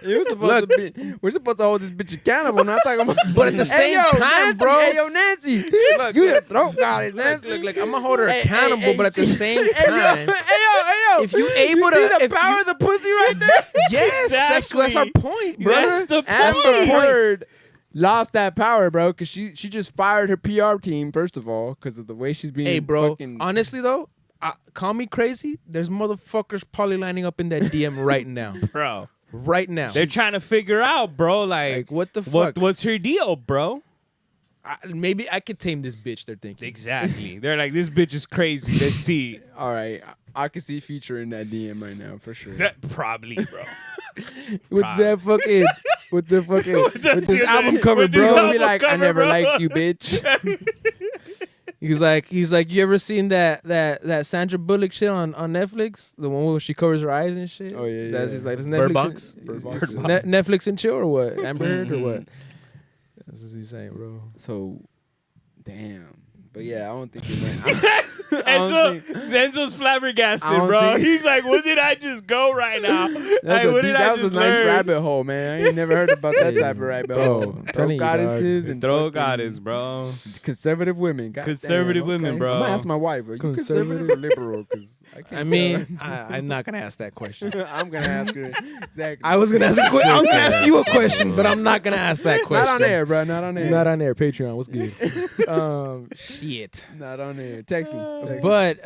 It was supposed to be. We're supposed to hold this bitch accountable. Not talking about. But at the same time, Nancy, bro. Hey, yo, Nancy. Look, You the throat goddess, Nancy. Look, I'm gonna hold her Hey, accountable, hey, but at the see- same Hey, time, yo. if you able to, see the if power you- of the pussy right there. yes, that's our Exactly. point, bro. That's the Amber point. Heard lost that power, bro, because she just fired her PR team first of all because of the way she's being. Hey, bro. fucking- Honestly, though, call me crazy. There's motherfuckers probably lining up in that DM right now, Bro. right now. They're trying to figure out, bro, like What the fuck? what's her deal, bro? Maybe I could tame this bitch. They're thinking. Exactly. They're like, this bitch is crazy. Let's see. All right, I can see Future in that DM right now for sure. Probably, bro. With that fucking, with this album cover, with this bro. album Be like, I cover, never bro. liked you, bitch. He's like, you ever seen that Sandra Bullock shit on Netflix? The one where she covers her eyes and shit. Oh, yeah, That's yeah. just like, it's Bird Netflix. Box? It's Bird Box. Netflix and chill or what? Amber Heard or what? That's what he's saying, bro. So, damn. But yeah, I don't think it went. Zenzo's flabbergasted, I don't bro. think- He's like, what did I just go right now? Like, what did I That was just a nice learn? rabbit hole, man. I ain't never heard about that Hey, type of rabbit bro, hole. I'm Throw telling you, dog. goddesses and Throw fucking goddess, bro. conservative women. God Conservative damn, women, okay. bro. I'm gonna ask my wife. Are you conservative or liberal? Because I can't. I mean, I'm not gonna ask that question. tell. I'm gonna ask her exactly. I was gonna ask a question. I was gonna ask you a question, but I'm not gonna ask that question. Not on air, bro. Not on air. Not on air. Patreon. What's good? Shit. Not on air. Text me. Text me. But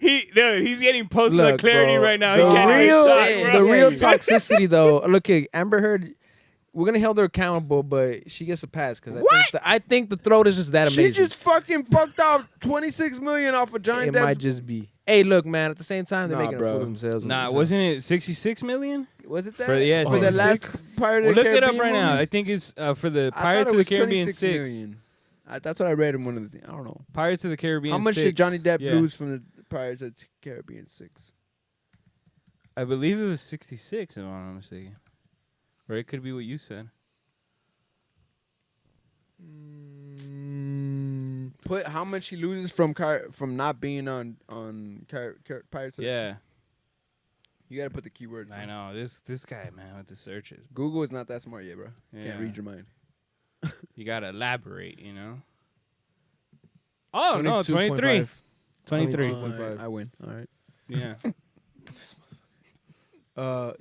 He's getting post look, clarity bro, right now. He The can't even real, talk, Hey, bro. the real Hey. toxicity though. Look, Amber Heard. We're gonna hold her accountable, but she gets a pass because I think the throat is just that amazing. She just fucking fucked off 26 million off of Johnny it Depp's. might just be. Hey, look, man. At the same time, they're Nah, making a bro. fool of themselves. all Nah, the time. wasn't it 66 million? Was it that? For- yeah, for the 66. last Pirate of Well, the look it up Caribbean right now. movies? I think it's for the I thought Pirates it of the was Caribbean 26 6. million. That's what I read in one of the things. I don't know. Pirates of the Caribbean How much 6. did Johnny Depp Yeah. lose from the Pirates of the Caribbean 6? I believe it was 66, if I'm not mistaken. Or it could be what you said. Put how much he loses from not being on Pirates of Yeah, You gotta put the keyword. I know. This guy, man, with the searches. Google is not that smart yet, bro. Can't Yeah. read your mind. You gotta elaborate, you know? Oh, no, 23. 22.5. 23. 22.5. Alright, I win. All right. Yeah.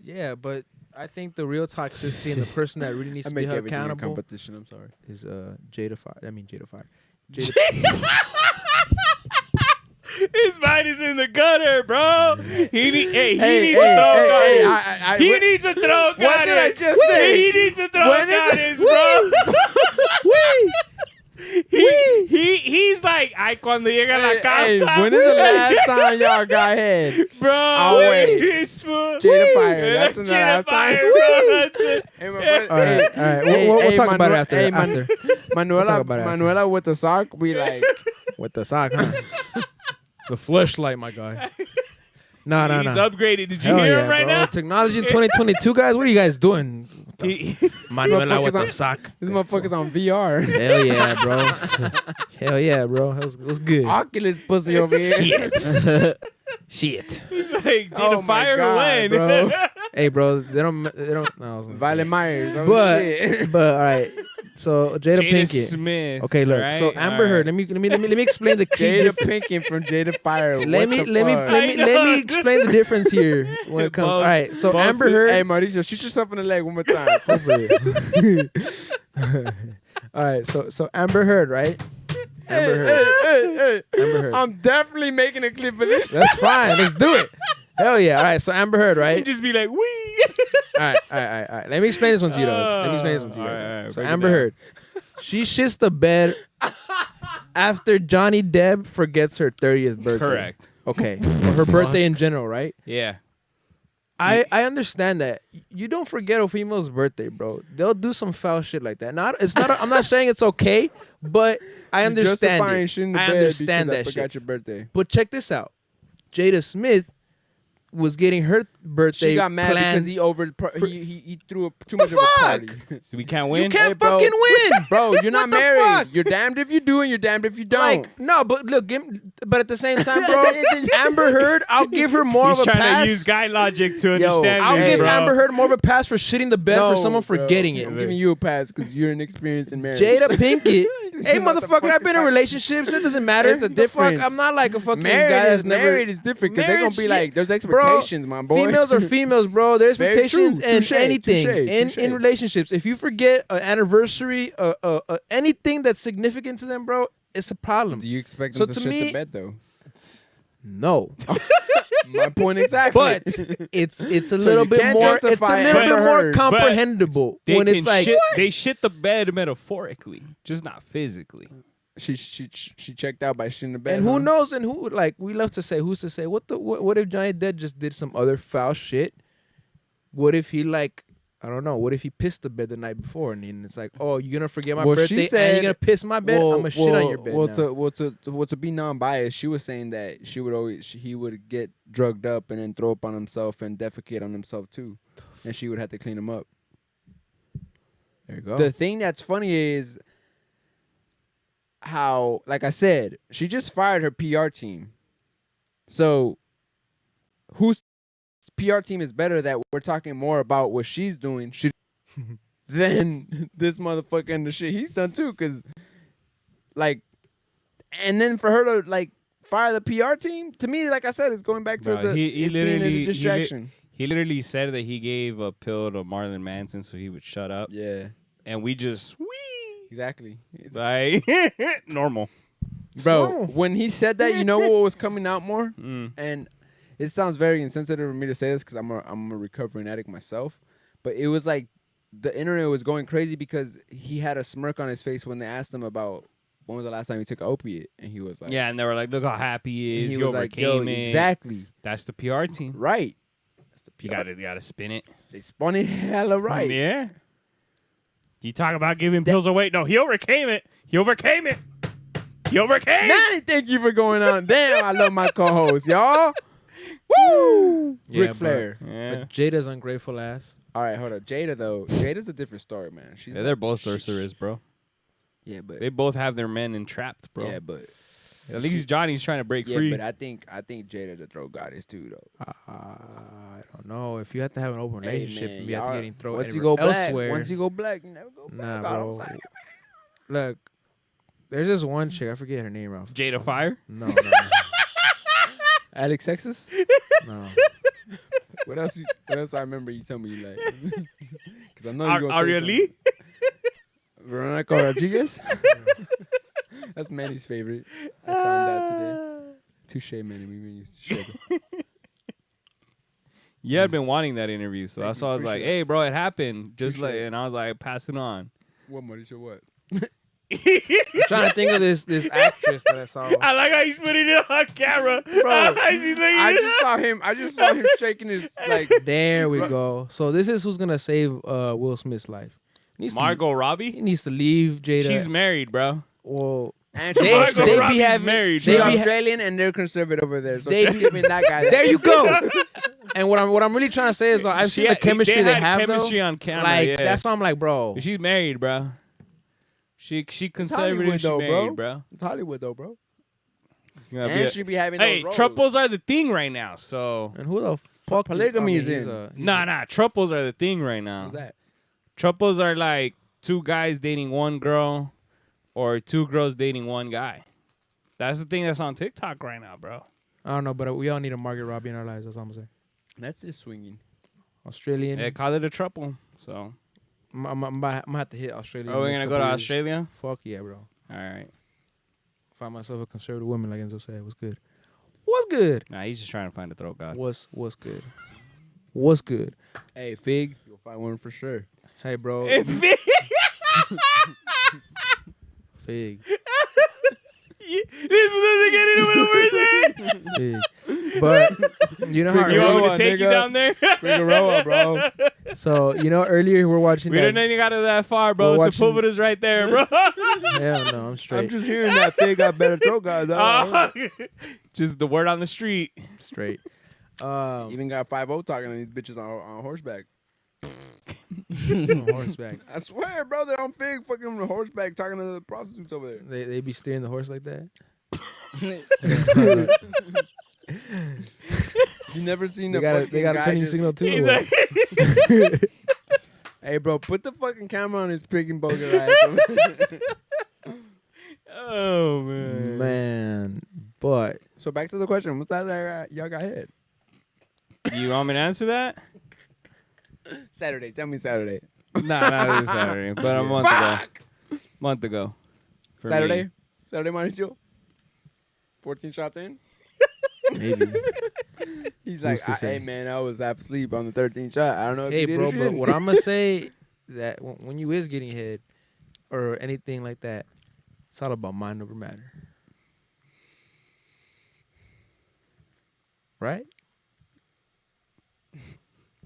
Yeah, but I think the real toxicity and the person that really needs I to be make held everything a accountable competition. I'm sorry. is Jada Fire. I mean Jada Fire. His mind is in the gutter, bro. He needs to hey, throw guidance. I- He what- needs to throw guidance. What did I just say? He needs to throw When is guidance, bro. Wee. He's like, ay, cuando llega a la casa. When is the last time y'all got head? Bro, I'll wait. It's full. Jada Fire. That's the Jada last time. Fire, bro. That's it. Hey, my brother- All right, all right. We'll talk about it after. Hey, after. Manuela, talk about it after. Manuela with the sock, we like. With the sock, huh? The fleshlight, my guy. No. He's upgraded. Did you Hell hear yeah, him right bro. now? Technology in 2022, guys. What are you guys doing? Manuela with the Motherfuckers sock. This motherfucker's on VR. Hell yeah, bro. Hell yeah, bro. It was good. Oculus pussy over here. Shit. He's like, Jada Oh my Fire to God, win. bro. Hey, bro. They don't. No, I was gonna Violet say. Myers. Oh But shit. all right. So Jada Pinkett. Smith. Okay, look. right? So Amber Heard. Let me explain the key Jada difference. Pinkett from Jada Fire. Let me I know. explain the difference here when it comes. Both- All right. So both- Amber Heard. Hey, Mauricio, shoot yourself in the leg one more time. All right. So Amber Heard, right? Amber Heard. Hey. Amber Heard. I'm definitely making a clip for this. That's fine. Let's do it. Hell yeah. All right. So Amber Heard, You right? just be like, wee. All right. Let me explain this one to you guys. All right, So break it Amber down. Heard, she shits the bed after Johnny Depp forgets her 30th birthday. Correct. Okay. Or her birthday in general, right? Yeah. I understand that. You don't forget a female's birthday, bro. They'll do some foul shit like that. I'm not saying it's okay, but I understand Justifying it. shit in the I bed understand because that I forgot shit. your birthday. But check this out. Jada Smith was getting her birthday She got mad planned. because he threw too much of a party. So we can't win? You can't Hey, bro. fucking win. Bro, you're not What the married. fuck? You're damned if you do and you're damned if you don't. Like, no, but look, but at the same time, bro, Amber Heard, I'll give her more He's of a trying pass. to use guy logic to understand I'll this, give bro. Amber Heard more of a pass for shitting the bed for No, someone bro. forgetting it. I'm giving you a pass because you're inexperienced in marriage. Jada Pinkett, hey Not the motherfucker, I've been in fucking- relationships. It doesn't matter. It's a The fuck, difference. I'm not like a fucking Married guy is that's never. married is different because they're gonna be Marriage, like, there's bro, expectations, my boy. Females are females, bro. There's Very expectations true. and Touche, anything touche. in relationships. If you forget an anniversary, anything that's significant to them, bro, it's a problem. Do you expect So them to to shit me- the bed though? No, My point exactly. but it's a So little you bit can't more. It's a justify little Amber bit more Heard. comprehensible They when can it's like. they shit the bed metaphorically, just not physically. she checked out by shitting the bed. And who huh? knows? And who, like, we love to say, who's to say? What if Johnny Depp just did some other foul shit? What if he, like, I don't know. What if he pissed the bed the night before, and then it's like, oh, you're gonna forget my Well, she birthday, and said- you're gonna piss my bed? I'm gonna shit on your bed now. To be non-biased, she was saying that he would get drugged up and then throw up on himself and defecate on himself too, and she would have to clean him up. There you go. The thing that's funny is how, like I said, she just fired her PR team. So whose PR team is better that we're talking more about what she's doing than this motherfucker and the shit he's done too? Because, like, and then for her to, like, fire the PR team, to me, like I said, it's going back to Bro, the he it's being literally- a distraction. He literally said that he gave a pill to Marlon Manson so he would shut up, Yeah, and we just exactly. like normal. Bro, normal. when he said that, you know what was coming out more? Mm. And it sounds very insensitive for me to say this because I'm a recovering addict myself. But it was like the internet was going crazy because he had a smirk on his face when they asked him about when was the last time he took an opiate. And he was like, Yeah, and they were like, "Look how happy he and is. he He was like, yo, overcame it." exactly. That's the PR team. Right. That's the You gotta spin it. They spun it hella right. Yeah. You talk about giving pills away. No, he overcame it. He overcame it. He overcame. Nanny, thank you for going on. Damn, I love my co-host, y'all. Woo! Yeah, Ric but- Flair. Yeah. But Jada's ungrateful ass. All right, hold up. Jada, though. Jada's a different story, man. She's Yeah, they're both sorcerers, bro. Yeah, but They both have their men entrapped, bro. yeah, but At least Johnny's trying to break yeah, free. but I think Jada the throat goddess too, though. I don't know. If you have to have an open Hey, relationship man, and you have to y'all- getting thrown once you go elsewhere. black, once you go black, you never go Nah, back. bro. Look, there's this one chick. I forget her name, Ralph. Jada Fire. No, Alex Sexus? no. What else? What else? I remember you told me you like. Because I know you gonna say Aria something. Lee. Veronica Rodriguez. That's Manny's favorite. I found out Touche, man. Shit. You had been wanting that interview, so Thank that's you, why I was like, appreciate "Hey, bro, it happened." Just Appreciate like, and I was like, "Pass it on." What, Mauricio? What? I'm trying to think of this actress that I saw. I like how he's putting it on camera, Bro, I I just saw him shaking his like. There we go. So this is who's gonna save Will Smith's life. Margot He Robbie. needs to leave Jada. She's married, bro. well. And They- Margot they be Robbie's having- married. she's they bro. be- Australian and they're conservative over there. So They they be- giving that guy. There you go. And what I'm really trying to say is, I've seen the chemistry they had have chemistry though. on camera. Like yeah. that's why I'm like, bro. She's married, bro. She conservative. Hollywood, She though, married, bro. It's Hollywood though, bro. You gotta be And a- she be having hey, those roles. triples are the thing right now. So And who the fuck Polygamy is in. nah, triples are the thing right now. What's that? Triples are like 2 guys dating 1 girl, or 2 girls dating 1 guy. That's the thing that's on TikTok right now, bro. I don't know, but we all need a Margot Robbie in our lives. That's all I'm saying. That's just swinging. Australian. Yeah, call it a triple. So, I'm gonna have to hit Australia. are we in the gonna next go to couple years. Australia? Fuck yeah, bro. All right. Find myself a conservative woman, like Enzo said. What's good? What's good? Nah, he's just trying to find a throat god. What's good? What's good? Hey, Fig, you'll find one for sure. Hey, bro. Fig. This was get into it over his head. Fig. But you know how You want me earlier, to take you nigga. down there? Figueroa, bro. so you know earlier we're watching. We that, didn't even got it that far, bro. We're Sepulveda's watching- right there, bro. Hell no, I'm straight. I'm just hearing that Fig got better throat guys. Just the word on the street. straight. Even got 5-0 talking to these bitches on horseback. On horseback. I swear, bro, they're on Fig fucking on horseback talking to the prostitutes over there. They be steering the horse like that. You never seen They the got a, fucking they got a guy turning just- signal too. He's or what? like, Hey, bro, put the fucking camera on his freaking bogus eyes. oh man. Man, but So back to the question. What's that y'all got hit? You want me to answer that? Saturday. Tell me Saturday. Nah, not this Saturday, but a month ago. Month ago. For Saturday? me. Saturday, Mauricio? 14 shots in? maybe. He's like, Who's to say? hey, man, I was half asleep on the 13th shot. I don't know if Hey, you did bro, or but shouldn't. what I'm gonna say that when you is getting head or anything like that, it's all about mind over matter, right?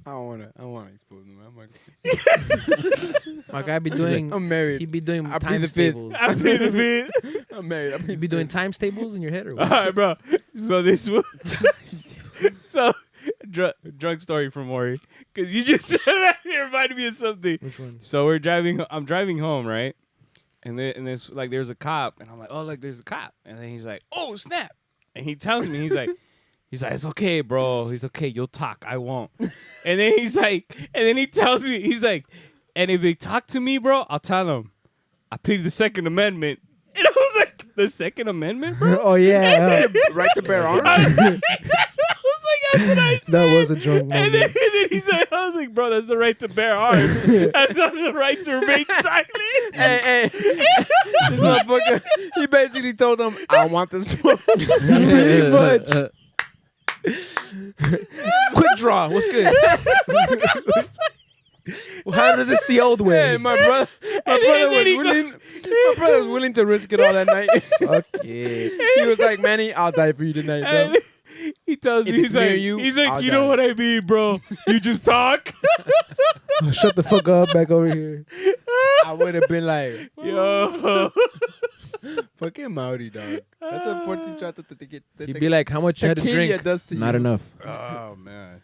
I don't want to expose him. My guy be doing. I'm married. He be doing I plead the times fifth. tables. I made the bit. I'm married. You be doing times tables in your head or All what? right, bro. So this was so drug story from Maury, because you just said that. It reminded me of something. Which one? So I'm driving home, right? And there's like there's a cop, and I'm like, oh, look, there's a cop. And then he's like, oh, snap. And he tells me, he's like, it's okay, bro. He's okay. You'll talk. I won't. And then he's like, and then he tells me, he's like, and if they talk to me, bro, I'll tell them I plead the Second Amendment. And I was like, the Second Amendment, bro? Oh yeah, Right to bear arms. I was like, that's what I said. that was a drunk And moment. then he said, I was like, bro, that's the right to bear arms. That's not the right to remain silent. Hey, this motherfucker, he basically told them, I want this smoke. Pretty much. Quick draw. What's good? We'll handle this the old way. Hey, my brother was willing to risk it all that night. Fuck it. He was like, Manny, I'll die for you tonight, bro. And he tells me, If he's it's me or like, you, I'll you know die." what I mean, bro? You just talk. Oh, shut the fuck up. Back over here. I would have been like, Yo. fucking Maori, dog. That's a 14 shot that they get. He'd be like, how much you had to drink? Does to Not you. enough. Oh, man.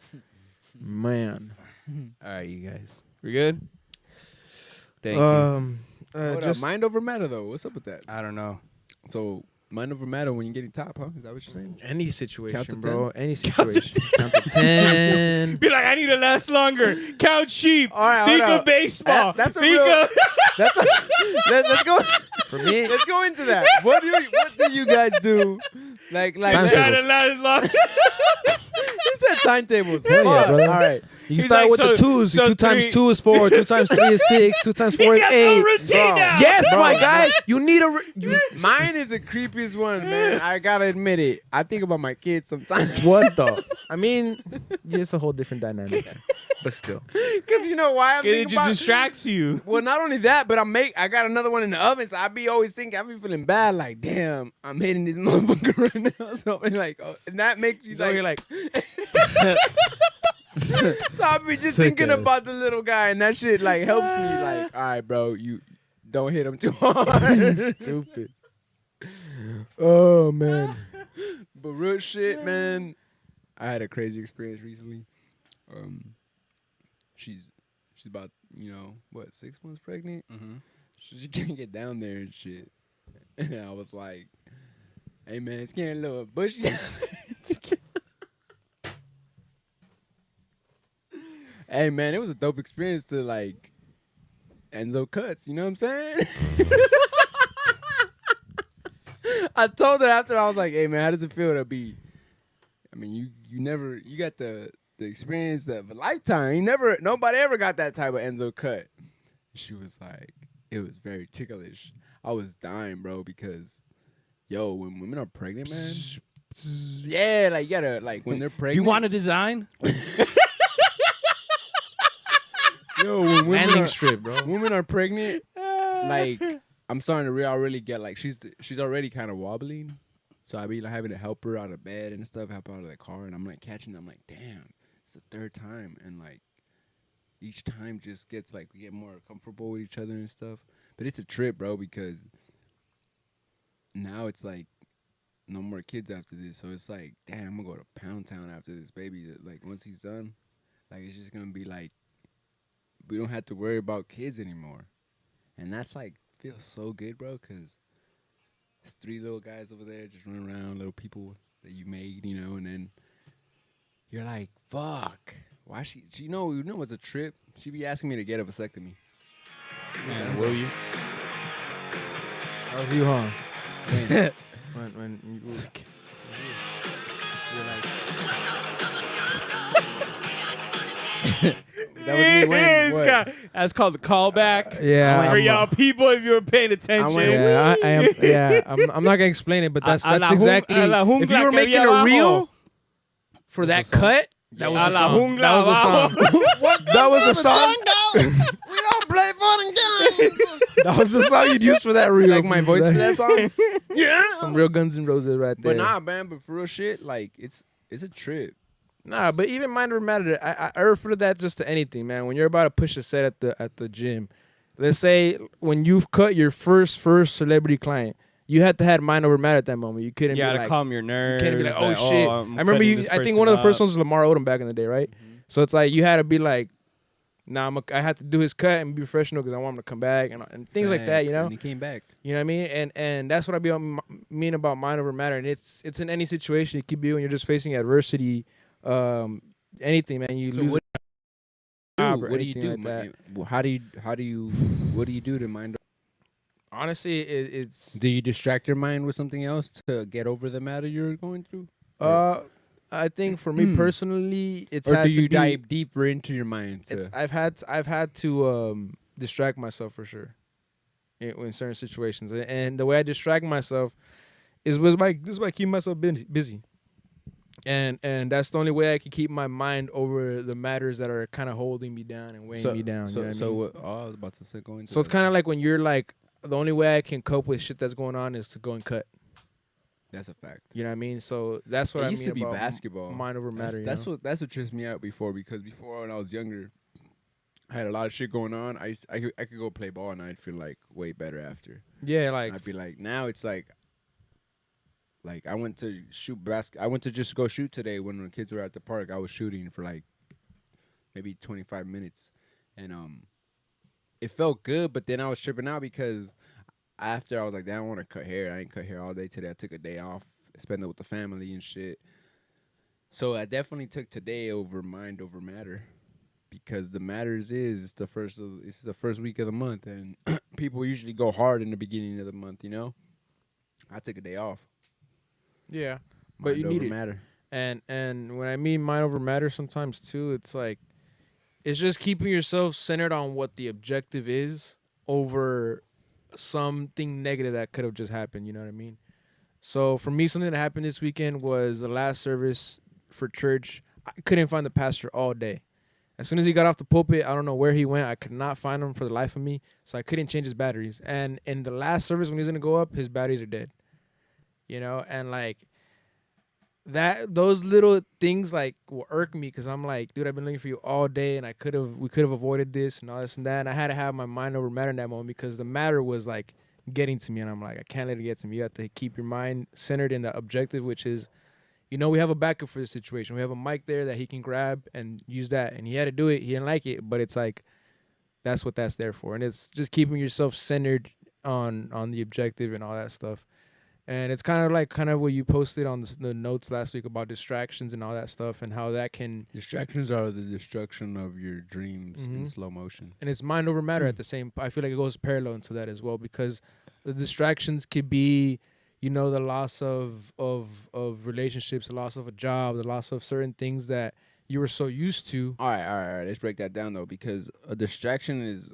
Man. All right, you guys. We good? Thank Hold up, just mind over matter, though. What's up with that? you. I don't know. So, mind over matter when you're getting top, huh? Is that what you're saying? any situation, Count to bro. 10? Any situation. Count to 10. Be like, I need to last longer. Count sheep. All right, Think hold of up. baseball. That's a Think real- of Let's go. For me, Let's go into that. What do you guys do? Like Times try to tables. last long. he said timetables. Hell yeah, Fuck. brother. All right. You He's start like, with the so- twos. so 2 times three- 2 is 4. 2 times 3 is 6. 2 times 4 is 8. routine now. Yes, my Bro. guy. You need a. Mine is the creepiest one, man. I gotta admit it. I think about my kids sometimes. What the? I mean, yeah, it's a whole different dynamic. But still. Because you know why I'm It thinking just about distracts you. Well, not only that, but I got another one in the oven, so I be always thinking, I be feeling bad, like, damn, I'm hitting this motherfucker right now. So I'm like, oh, and that makes you So you're like, so I be just Sick thinking ass. about the little guy, and that shit like helps me. Like, all right, bro, you don't hit him too hard. stupid. Oh, man. But real shit, man. I had a crazy experience recently. She's about 6 months pregnant. Mhm. She can't get down there and shit. And I was like, "Hey man, it's getting a little bushy." Hey man, it was a dope experience to like Enzo cuts. You know what I'm saying? I told her after, I was like, "Hey man, how does it feel to be? I mean, you got the experience of a lifetime. Nobody ever got that type of Enzo cut." She was like, "It was very ticklish." I was dying, bro, because when women are pregnant, man, yeah, like you gotta like when they're Do pregnant. you want a design? when Landing strip, bro. women are pregnant, like I'm starting to I really get like she's already kind of wobbling, so I be like having to help her out of bed and stuff, help her out of the car, and I'm like catching. I'm like, damn, it's the third time, and like each time just gets like we get more comfortable with each other and stuff. But it's a trip, bro, because now it's like no more kids after this, so it's like, damn, I'm gonna go to Pound Town after this baby. Like once he's done, like it's just gonna be like we don't have to worry about kids anymore. And that's like feels so good, bro, because it's 3 little guys over there just running around, little people that you made, and then you're like, fuck. Why you know what's a trip? She be asking me to get a vasectomy. Man, will you? That was you, huh? When? When you you're like, That was me when? What? That's called the callback. yeah. For I'm, y'all people, if you were paying attention. Yeah, I am. Yeah, I'm not gonna explain it, but that's A la exactly. a la If jungla you were que making había a reel abajo. for that That's the song. cut, that A was a la song. jungla That was a song. abajo. That was a song. We don't play fun and games. That was the song you'd use for that reel. Like my voice for that song? Some real Guns N' Roses right there. But nah, man, but for real shit, like it's a trip. Nah, but even mind over matter, I refer to that just to anything, man. When you're about to push a set at the gym, let's say when you've cut your first celebrity client, you had to have mind over matter at that moment. You couldn't You be gotta like, calm your nerves. you can't be like, oh shit. I'm I remember cutting you. this I think person one of the first up. ones was Lamar Odom back in the day, right? So it's like you had to be like, nah, I had to do his cut and be professional because I want him to come back and things like that, you know. And he came back. You know what I mean? And that's what I mean about mind over matter. And it's in any situation it could be when you're just facing adversity, anything, man. You So lose. what a job or What do you anything do? like that. How do you what do you do to mind? Honestly, it's Do you distract your mind with something else to get over the matter you're going through? I think for me personally, it's Or had do to you be, dive deeper into your mind? It's I've had to distract myself for sure in certain situations, and the way I distract myself is by keeping myself busy. And that's the only way I can keep my mind over the matters that are kind of holding me down and weighing me down. So, you know what I so mean? what, I was about to say go into So it's that. kind of like when you're like, the only way I can cope with shit that's going on is to go and cut. That's a fact. You know what I mean? So that's what It I used mean to be about basketball. mind over matter. That's what trips me out before, because before when I was younger, I had a lot of shit going on. I could go play ball and I'd feel like way better after. Yeah, like And I'd be like, now it's like I went to I went to just go shoot today when the kids were at the park. I was shooting for like maybe 25 minutes, and it felt good. But then I was tripping out because after I was like, damn, I want to cut hair. I didn't cut hair all day today. I took a day off, spent it with the family and shit. So I definitely took today over mind over matter, because the matters is it's the first week of the month, and people usually go hard in the beginning of the month. You know, I took a day off. yeah, but you Mind need over it. matter. And when I mean mind over matter, sometimes too, it's like it's just keeping yourself centered on what the objective is over something negative that could have just happened. You know what I mean? So for me, something that happened this weekend was the last service for church. I couldn't find the pastor all day. As soon as he got off the pulpit, I don't know where he went. I could not find him for the life of me, so I couldn't change his batteries. And in the last service, when he was gonna go up, his batteries are dead. You know, and like those little things like will irk me because I'm like, dude, I've been looking for you all day, and we could have avoided this and all this and that. And I had to have my mind over matter in that moment because the matter was like getting to me, and I'm like, I can't let it get to me. You have to keep your mind centered in the objective, which is, you know, we have a backup for the situation. We have a mic there that he can grab and use that, and he had to do it. He didn't like it, but it's like that's what that's there for, and it's just keeping yourself centered on the objective and all that stuff. And it's kind of what you posted on the notes last week about distractions and all that stuff and how that can. Distractions are the destruction of your dreams in slow motion. And it's mind over matter at the same. I feel like it goes parallel into that as well because the distractions could be, you know, the loss of relationships, the loss of a job, the loss of certain things that you were so used to. All right. Let's break that down though, because a distraction is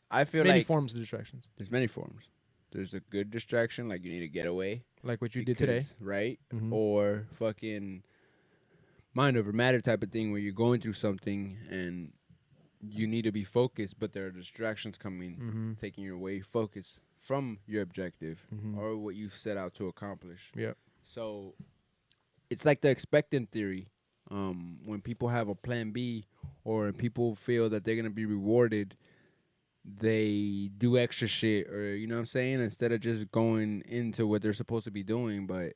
I feel many like forms of distractions, there's many forms. There's a good distraction, like you need to get away, like what you did today, right? Mhm. Or fucking mind over matter type of thing where you're going through something and you need to be focused, but there are distractions coming, taking your away focus from your objective or what you set out to accomplish. Yep. So it's like the expectant theory. When people have a plan B or people feel that they're gonna be rewarded, they do extra shit, or you know what I'm saying, instead of just going into what they're supposed to be doing. But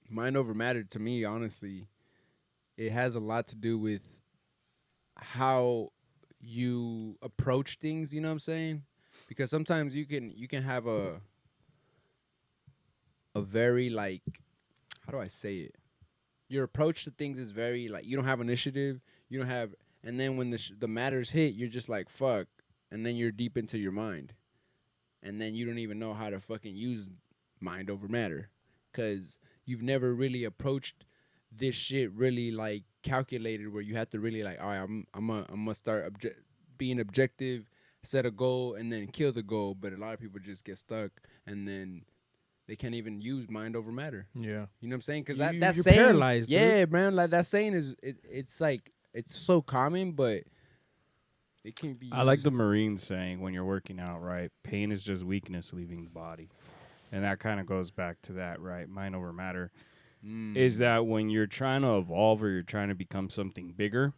mind over matter, to me, honestly, it has a lot to do with how you approach things, you know what I'm saying? Because sometimes you can have a very, like, how do I say it? Your approach to things is very, like, you don't have initiative, you don't have. And then when the matters hit, you're just like, fuck. And then you're deep into your mind. And then you don't even know how to fucking use mind over matter. Because you've never really approached this shit really, like, calculated where you have to really, like, all right, I'm gonna start being objective, set a goal, and then kill the goal. But a lot of people just get stuck. And then they can't even use mind over matter. Yeah. You know what I'm saying? Because You're that saying, paralyzed, dude. yeah, man, like that saying is, it's like, it's so common, but it can be. I like the Marines saying when you're working out, right? Pain is just weakness leaving the body. And that kind of goes back to that, right? Mind over matter. Is that when you're trying to evolve or you're trying to become something bigger,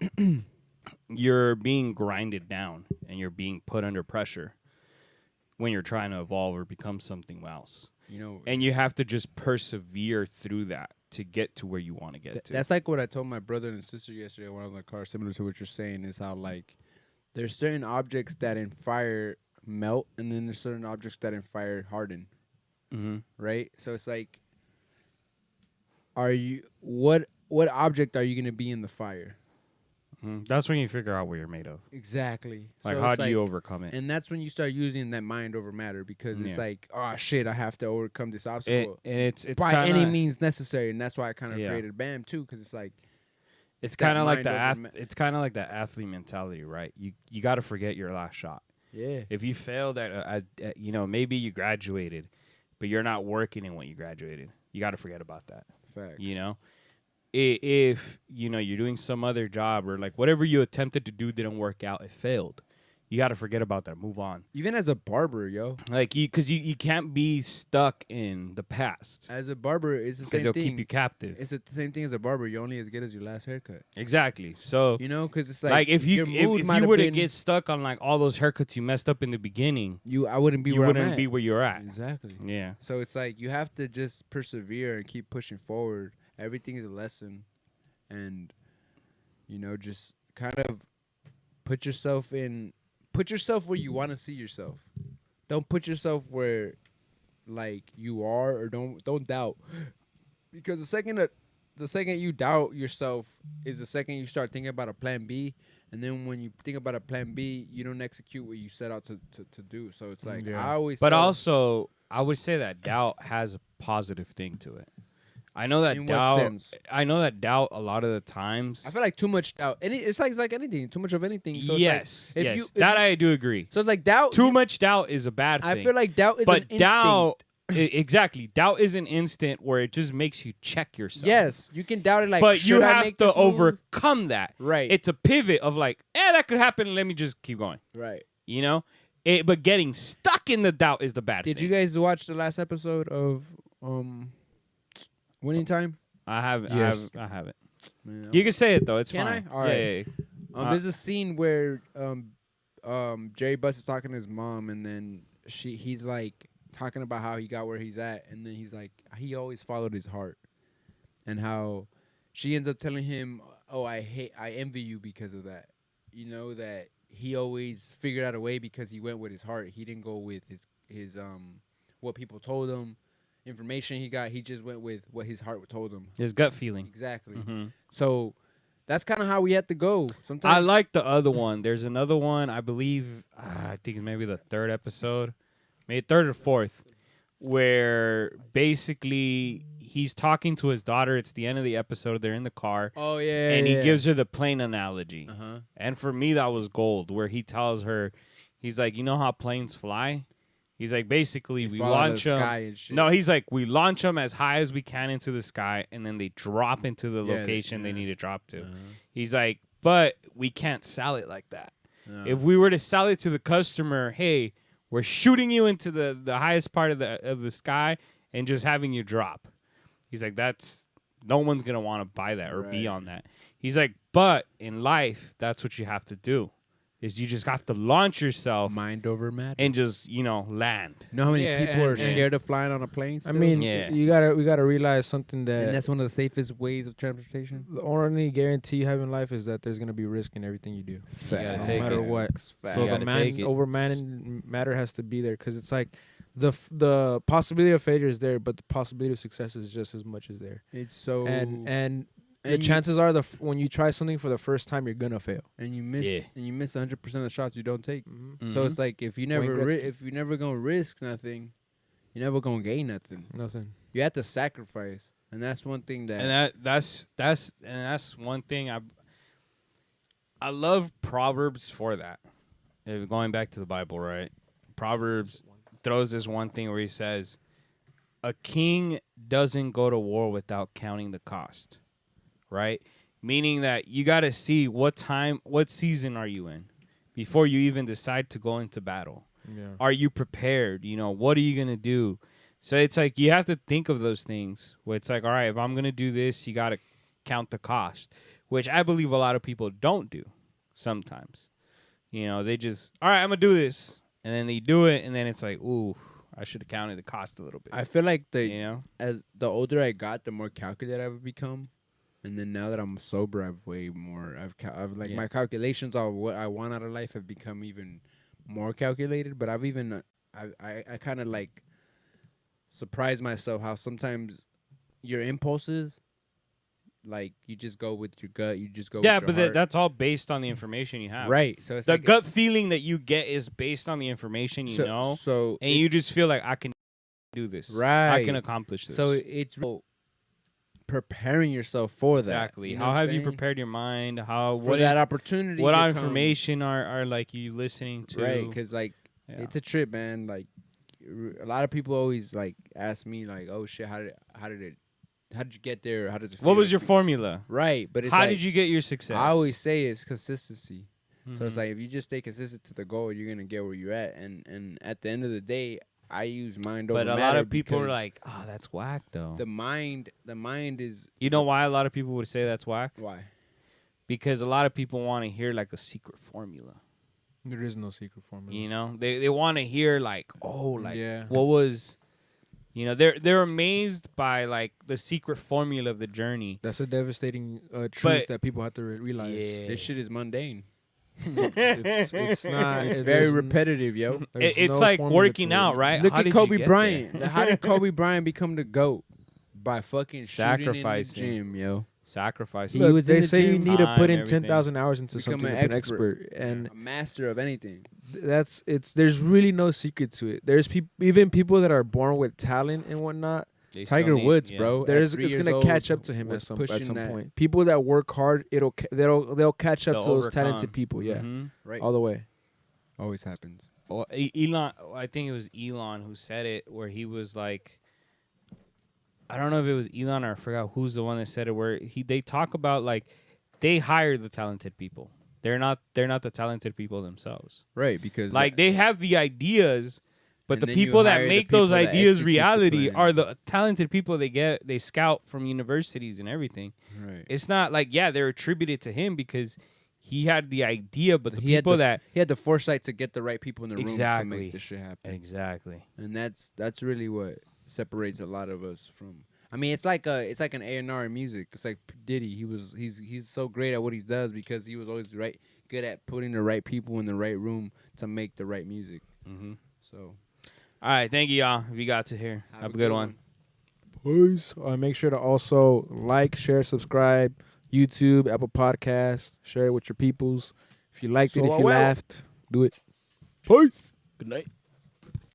you're being grinded down and you're being put under pressure when you're trying to evolve or become something else. You know, And you have to just persevere through that to get to where you want to get to. that's like what I told my brother and sister yesterday when I was in the car, similar to what you're saying, is how, like, there's certain objects that in fire melt, and then there's certain objects that in fire harden. Right? So it's like, what object are you going to be in the fire? That's when you figure out what you're made of. Exactly. Like, So how it's do you overcome it? And that's when you start using that mind over matter, because it's like, oh shit, I have to overcome this obstacle. And it's by kinda, any means necessary, and that's why I kind of Yeah. created BAM too, because it's like, It's that kind of like mind over it's kind of like the athlete mentality, right? You got to forget your last shot. yeah, If you failed at you know, maybe you graduated, but you're not working in what you graduated. You got to forget about that. facts. You know, if you know you're doing some other job or like whatever you attempted to do didn't work out, it failed. You got to forget about that. Move on. Even as a barber, yo, Like because you can't be stuck in the past as a barber, it's the because same it'll thing. keep you captive. It's the same thing as a barber. You're only as good as your last haircut. Exactly. So You know, because it's like if your mood if might you have were to been- get stuck on like all those haircuts you messed up in the beginning, I wouldn't be you where I'm wouldn't at. be where you're at. Exactly. Yeah. So it's like you have to just persevere and keep pushing forward. Everything is a lesson, and you know, just kind of put yourself where you want to see yourself. Don't put yourself where like you are, or don't doubt, because the second you doubt yourself is the second you start thinking about a plan B. And then when you think about a plan B, you don't execute what you set out to do. So it's like, Yeah. I always But tell- also, I would say that doubt has a positive thing to it. I know that In what doubt. sense? I know that doubt a lot of the times. I feel like too much doubt. It's like anything. Too much of anything. So yes, if yes, you- if that you- I do agree. so it's like doubt. Too much doubt is a bad thing. I feel like doubt is but an doubt, instinct. exactly, doubt is an instant where it just makes you check yourself. Yes, you can doubt it. Like, but you should I have make to this move? overcome that. Right. It's a pivot of like, that could happen. Let me just keep going. Right. You know, but getting stuck in the doubt is the bad thing. Did you guys watch the last episode of Winning Time? I haven't. Yes. I haven't. Man, You can say it though. It's Can fine. I? All right. Yeah. There's a scene where Jerry Buss is talking to his mom, and then he's like talking about how he got where he's at, and then he's like he always followed his heart, and how she ends up telling him, "Oh, I envy you because of that." You know that he always figured out a way because he went with his heart. He didn't go with his what people told him, information he got. He just went with what his heart told him. His gut feeling. Exactly. Mm-hmm. So that's kind of how we had to go. Sometimes I like the other one. There's another one, I believe, I think it's maybe the third episode, maybe third or fourth, where basically he's talking to his daughter. It's the end of the episode. They're in the car. Oh yeah. And he gives her the plane analogy. Uh-huh. And for me, that was gold, where he tells her, he's like, you know how planes fly? He's like, basically, we launch them. No, he's like, we launch them as high as we can into the sky, and then they drop into the location they need to drop to. He's like, but we can't sell it like that. If we were to sell it to the customer, hey, we're shooting you into the highest part of the sky and just having you drop. He's like, that's no one's gonna want to buy that or be on that. He's like, but in life, that's what you have to do. Is you just have to launch yourself Mind over matter. and just, land. You know how many Yeah, people are and- scared of flying on a plane? I Still? mean, Yeah. we gotta realize something and that that's one of the safest ways of transportation. the only guarantee you have in life is that there's gonna be risk in everything you do, gotta no take matter it. what. Facts. So the gotta take it. over matter has to be there, because it's like the possibility of failure is there, but the possibility of success is just as much as there. It's so And the and you- chances are when you try something for the first time, you're gonna fail. and you miss Yeah. and you miss 100% of the shots you don't take. Mm-hmm. So it's like if you never Gretzky. if you never gonna risk nothing, you're never gonna gain nothing. Nothing. You have to sacrifice, and that's one thing that. And that's one thing I love Proverbs for that. Going back to the Bible, right? Proverbs throws this one thing where he says, "A king doesn't go to war without counting the cost." Right? Meaning that you got to see what season are you in before you even decide to go into battle. Yeah. Are you prepared? What are you going to do? So it's like you have to think of those things where it's like, all right, if I'm going to do this, you got to count the cost, which I believe a lot of people don't do sometimes. They just, all right, I'm going to do this. And then they do it. And then it's like, ooh, I should have counted the cost a little bit. I feel like you as the older I got, the more calculated I've become. And then now that I'm sober, I've way more. I've my calculations on what I want out of life have become even more calculated. But I've even I kind of like surprise myself how sometimes your impulses, like you just go with your gut, you just go. Yeah, with your but heart. that's all based on the information you have. Right. So it's The like gut feeling that you get is based on the information you know. So And you just feel like I can do this. Right. I can accomplish this. So it's preparing yourself for that. exactly. You know How what I'm have you saying? prepared your mind? For that opportunity? what to come. information are like you listening to? Right, because like Yeah. it's a trip, man. Like a lot of people always like ask me like, "Oh shit, how did you get there? How does it feel?" What was your formula? right? But it's How like, did you get your success? I always say it's consistency. So it's Mhm. like if you just stay consistent to the goal, you're gonna get where you're at. And at the end of the day, I use mind over But a matter. lot of people are because like, "Oh, that's whack, though." the mind is. You know why a lot of people would say that's whack? Why? Because a lot of people want to hear like a secret formula. There is no secret formula. They want to hear like, oh, like Yeah. what was, they're amazed by like the secret formula of the journey. That's a devastating truth But- that people have to realize. Yeah. This shit is mundane. It's not. It's very repetitive, yo. there's It's no like formula working to it. out, right? Look How at did you Kobe get Bryant. there? How did Kobe Bryant become the GOAT? By fucking Sacrificing. shooting in the gym, yo. Sacrificing. He Look, was in they the say you gym. need to put in Time, everything. 10,000 hours into Become something an to be an expert. expert, and A master of anything. there's really no secret to it. There's even people that are born with talent and whatnot They still Tiger need- Woods, yeah. bro. There's at 3 it's years gonna old, catch up to him at was some pushing that- point. People that work hard, they'll catch up They'll to those overcome. talented people. Yeah, Mhm. Right. all the way. Always happens. Well, Elon, I think it was Elon who said it, where he was like, I don't know if it was Elon or I forgot who's the one that said it, where they talk about like they hire the talented people. They're not the talented people themselves. Right, because Like they have the ideas, but And the then you people that hire the make people those that ideas execute the reality plans. are the talented people they scout from universities and everything. right. It's not like they're attributed to him because he had the idea, but the he had people that he had the foresight to get the right people in the room to Exactly. make this shit happen. exactly. And that's really what separates a lot of us from. I mean, it's like an A&R in music. It's like Diddy. He's so great at what he does because he was always good at putting the right people in the right room to make the right music. Mm-hmm. So All right, thank you, y'all. If you got to here, have a good one. Peace. Make sure to also like, share, subscribe, YouTube, Apple Podcasts. Share it with your peoples. If you liked it, if you laughed, do it. Peace. Good night.